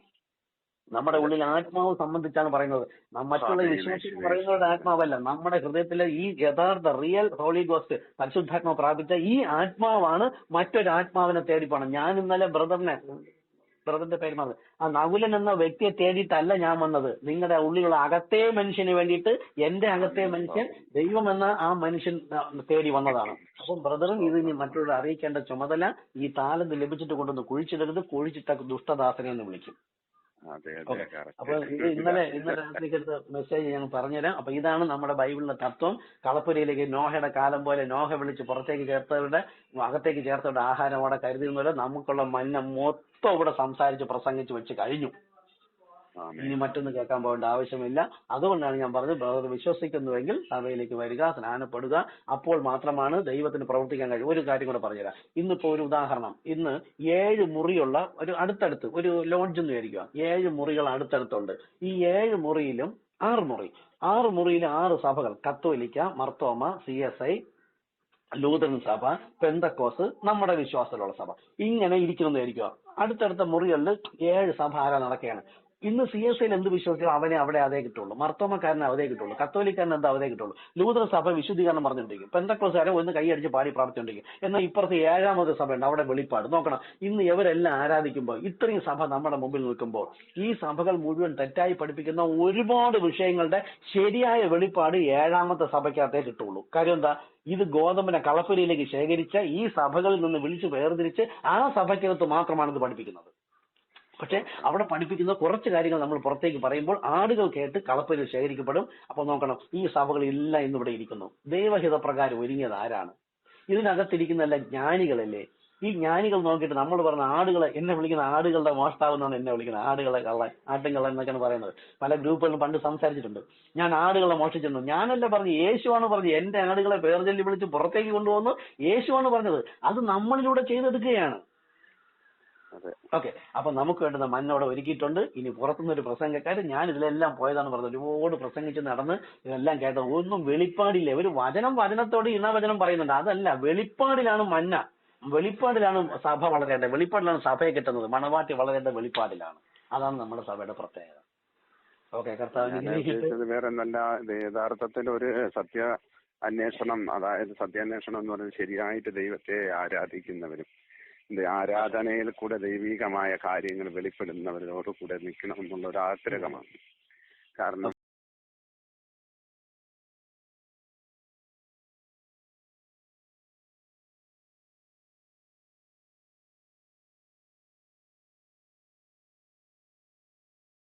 നമ്മുടെ ഉള്ളിൽ ആത്മാവ് സംബന്ധിച്ചാണ് പറയുന്നത്. മറ്റുള്ള വിശ്വാസികൾ പറയുന്നവരുടെ ആത്മാവല്ല, നമ്മുടെ ഹൃദയത്തിലെ ഈ യഥാർത്ഥ റിയൽ ഹോളി ഗോസ്റ്റ് പരിശുദ്ധാത്മാവ് പ്രാപിച്ച ഈ ആത്മാവാണ് മറ്റൊരു ആത്മാവിനെ തേടിപ്പോണം. ഞാൻ ഇന്നലെ ബ്രദറിന്റെ പേര് മാറി, ആ നകുലൻ എന്ന വ്യക്തിയെ തേടിയിട്ടല്ല ഞാൻ വന്നത്. നിങ്ങളുടെ ഉള്ളിലുള്ള അകത്തെ മനുഷ്യന് വേണ്ടിയിട്ട് എന്റെ അകത്തെ മനുഷ്യൻ ദൈവം എന്ന ആ മനുഷ്യൻ തേടി വന്നതാണ്. അപ്പം ബ്രദറും ഇത് ഇനി മറ്റുള്ളവരെ അറിയിക്കേണ്ട ചുമതല, ഈ താലന്ത് ലഭിച്ചിട്ട് കൊണ്ടൊന്ന് കുഴിച്ചിടരുത്, കുഴിച്ചിട്ട ദുഷ്ടദാസനെ എന്ന് വിളിക്കും. അപ്പൊ ഇത് ഇന്നലെ രാത്രിക്കടുത്ത മെസ്സേജ് ഞാൻ പറഞ്ഞുതരാം. അപ്പൊ ഇതാണ് നമ്മുടെ ബൈബിളിലെ തത്വം. കളപ്പുരയിലേക്ക് നോഹയുടെ കാലം പോലെ നോഹ വിളിച്ച് പുറത്തേക്ക് ചേർത്തവരുടെ, അകത്തേക്ക് ചേർത്തവരുടെ ആഹാരം അവിടെ കരുതുന്നവരെ നമുക്കുള്ള മന്ന മൊത്തം ഇവിടെ സംസാരിച്ച് പ്രസംഗിച്ച് വെച്ച് കഴിഞ്ഞു. ഇനി മറ്റൊന്ന് കേൾക്കാൻ പോകേണ്ട ആവശ്യമില്ല. അതുകൊണ്ടാണ് ഞാൻ പറഞ്ഞത്, ബ്രദർ വിശ്വസിക്കുന്നുവെങ്കിൽ സഭയിലേക്ക് വരിക, സ്നാനപ്പെടുക. അപ്പോൾ മാത്രമാണ് ദൈവത്തിന് പ്രവർത്തിക്കാൻ കഴിയും. ഒരു കാര്യം കൂടെ പറഞ്ഞുതരാം. ഇന്നിപ്പോ ഒരു ഉദാഹരണം, ഇന്ന് 7 മുറിയുള്ള ഒരു അടുത്തടുത്ത് ഒരു ലോഡ്ജ് എന്ന് വിചാരിക്കുക. 7 മുറികൾ അടുത്തടുത്തുണ്ട്. ഈ 7 മുറിയിലും 6 മുറി, 6 മുറിയിൽ 6 സഭകൾ, കത്തോലിക്ക, മർത്തോമ, CSI, ലൂതറൻ സഭ, പെന്തക്കോസ്, നമ്മുടെ വിശ്വാസത്തിലുള്ള സഭ, ഇങ്ങനെ ഇരിക്കുന്നു ആയിരിക്കുക. അടുത്തടുത്ത മുറികളിൽ 7 സഭ ആരാ നടക്കുകയാണ്. ഇന്ന് CSIയിൽ എന്ത് വിശ്വസിച്ചോ അവനെ അവിടെ അതേ കിട്ടുള്ളൂ, മർത്തോമക്കാരനെ അതേ കിട്ടുള്ളൂ, കത്തോലിക്കാരന് എന്താ അതേ കിട്ടുള്ളൂ, ലൂതറൻ സഭ വിശുദ്ധീകരണം പറഞ്ഞിട്ടുണ്ടെങ്കിൽ, പെന്തക്കോസുകാരെ ഒന്ന് കൈയടിച്ച് പാടി പ്രാർത്ഥിച്ചുണ്ടെങ്കിൽ, എന്നാൽ ഇപ്പുറത്ത് 7ാമത് സഭയുണ്ട്, അവിടെ വെളിപ്പാട്. നോക്കണം, ഇന്ന് ഇവരെല്ലാം ആരാധിക്കുമ്പോൾ, ഇത്രയും സഭ നമ്മുടെ മുമ്പിൽ നിൽക്കുമ്പോൾ, ഈ സഭകൾ മുഴുവൻ തെറ്റായി പഠിപ്പിക്കുന്ന ഒരുപാട് വിഷയങ്ങളുടെ ശരിയായ വെളിപ്പാട് 7ാമത്തെ സഭയ്ക്കകത്തേ കിട്ടുള്ളൂ. കാര്യം എന്താ? ഇത് ഗോതമ്പിനെ കളപ്പുരയിലേക്ക് ശേഖരിച്ച ഈ സഭകളിൽ നിന്ന് വിളിച്ച് വേർതിരിച്ച് ആ സഭയ്ക്കകത്ത് മാത്രമാണ് ഇത് പഠിപ്പിക്കുന്നത്. പക്ഷെ അവിടെ പഠിപ്പിക്കുന്ന കുറച്ച് കാര്യങ്ങൾ നമ്മൾ പുറത്തേക്ക് പറയുമ്പോൾ ആടുകൾ കേട്ട് കളപ്പുരയിൽ ശേഖരിക്കപ്പെടും. അപ്പൊ നോക്കണം, ഈ സഭകളെല്ലാം ഇന്നിവിടെ ഇരിക്കുന്നു. ദൈവഹിതപ്രകാരം ഒരുങ്ങിയത് ആരാണ്? ഇതിനകത്തിരിക്കുന്നല്ല ജ്ഞാനികളല്ലേ? ഈ ജ്ഞാനികൾ നോക്കിയിട്ട് നമ്മൾ പറഞ്ഞ ആടുകളെ, എന്നെ വിളിക്കുന്ന ആടുകളുടെ മോഷ്ടാവ് എന്നാണ് എന്നെ വിളിക്കുന്നത്. ആടുകളെ കള്ളൻ, ആട്ടുംകള്ളൻ എന്നൊക്കെയാണ് പറയുന്നത്. പല ഗ്രൂപ്പുകളിലും പണ്ട് സംസാരിച്ചിട്ടുണ്ട്. ഞാൻ ആടുകളെ മോഷ്ടിച്ചിട്ടുണ്ട്. ഞാനല്ല പറഞ്ഞു, യേശുവാണ് പറഞ്ഞത്. എന്റെ ആടുകളെ പേർചൊല്ലി വിളിച്ച് പുറത്തേക്ക് കൊണ്ടുപോകുന്നു യേശുവാണ് പറഞ്ഞത്. അത് നമ്മളിലൂടെ ചെയ്തെടുക്കുകയാണ്. ഓക്കെ, അപ്പൊ നമുക്ക് വേണ്ടുന്ന മന്നോടെ ഒരുക്കിയിട്ടുണ്ട്. ഇനി പുറത്തുനിന്നൊരു പ്രസംഗക്കാര് ഞാൻ ഇതിലെല്ലാം പോയതാണ് പറഞ്ഞത്. ഒരുപാട് പ്രസംഗിച്ച് നടന്ന് ഇതെല്ലാം കേട്ടത്. ഒന്നും വെളിപ്പാടില്ല. ഒരു വചനത്തോട് ഇണവചനം പറയുന്നുണ്ട്. അതല്ല, വെളിപ്പാടിലാണ് മന്ന, വെളിപ്പാടിലാണ് സഭ വളരേണ്ടത്, വെളിപ്പാടിലാണ് സഭയെ കിട്ടുന്നത്. മണവാട്ടി വളരേണ്ട വെളിപ്പാടിലാണ്. അതാണ് നമ്മുടെ സഭയുടെ പ്രത്യേകത. ഓക്കെ, കർത്താവ് വേറെ നല്ല യഥാർത്ഥത്തിൽ ഒരു അന്വേഷണം, അതായത് സത്യാന്വേഷണം എന്ന് പറയുന്നത് ശരിയായിട്ട് ദൈവത്തെ ആരാധിക്കുന്നവരും ആരാധനയിൽ കൂടെ ദൈവികമായ കാര്യങ്ങൾ വെളിപ്പെടുന്നവരോട് കൂടെ നിൽക്കണം എന്നുള്ള ഒരു ആഗ്രഹമാണ്. കാരണം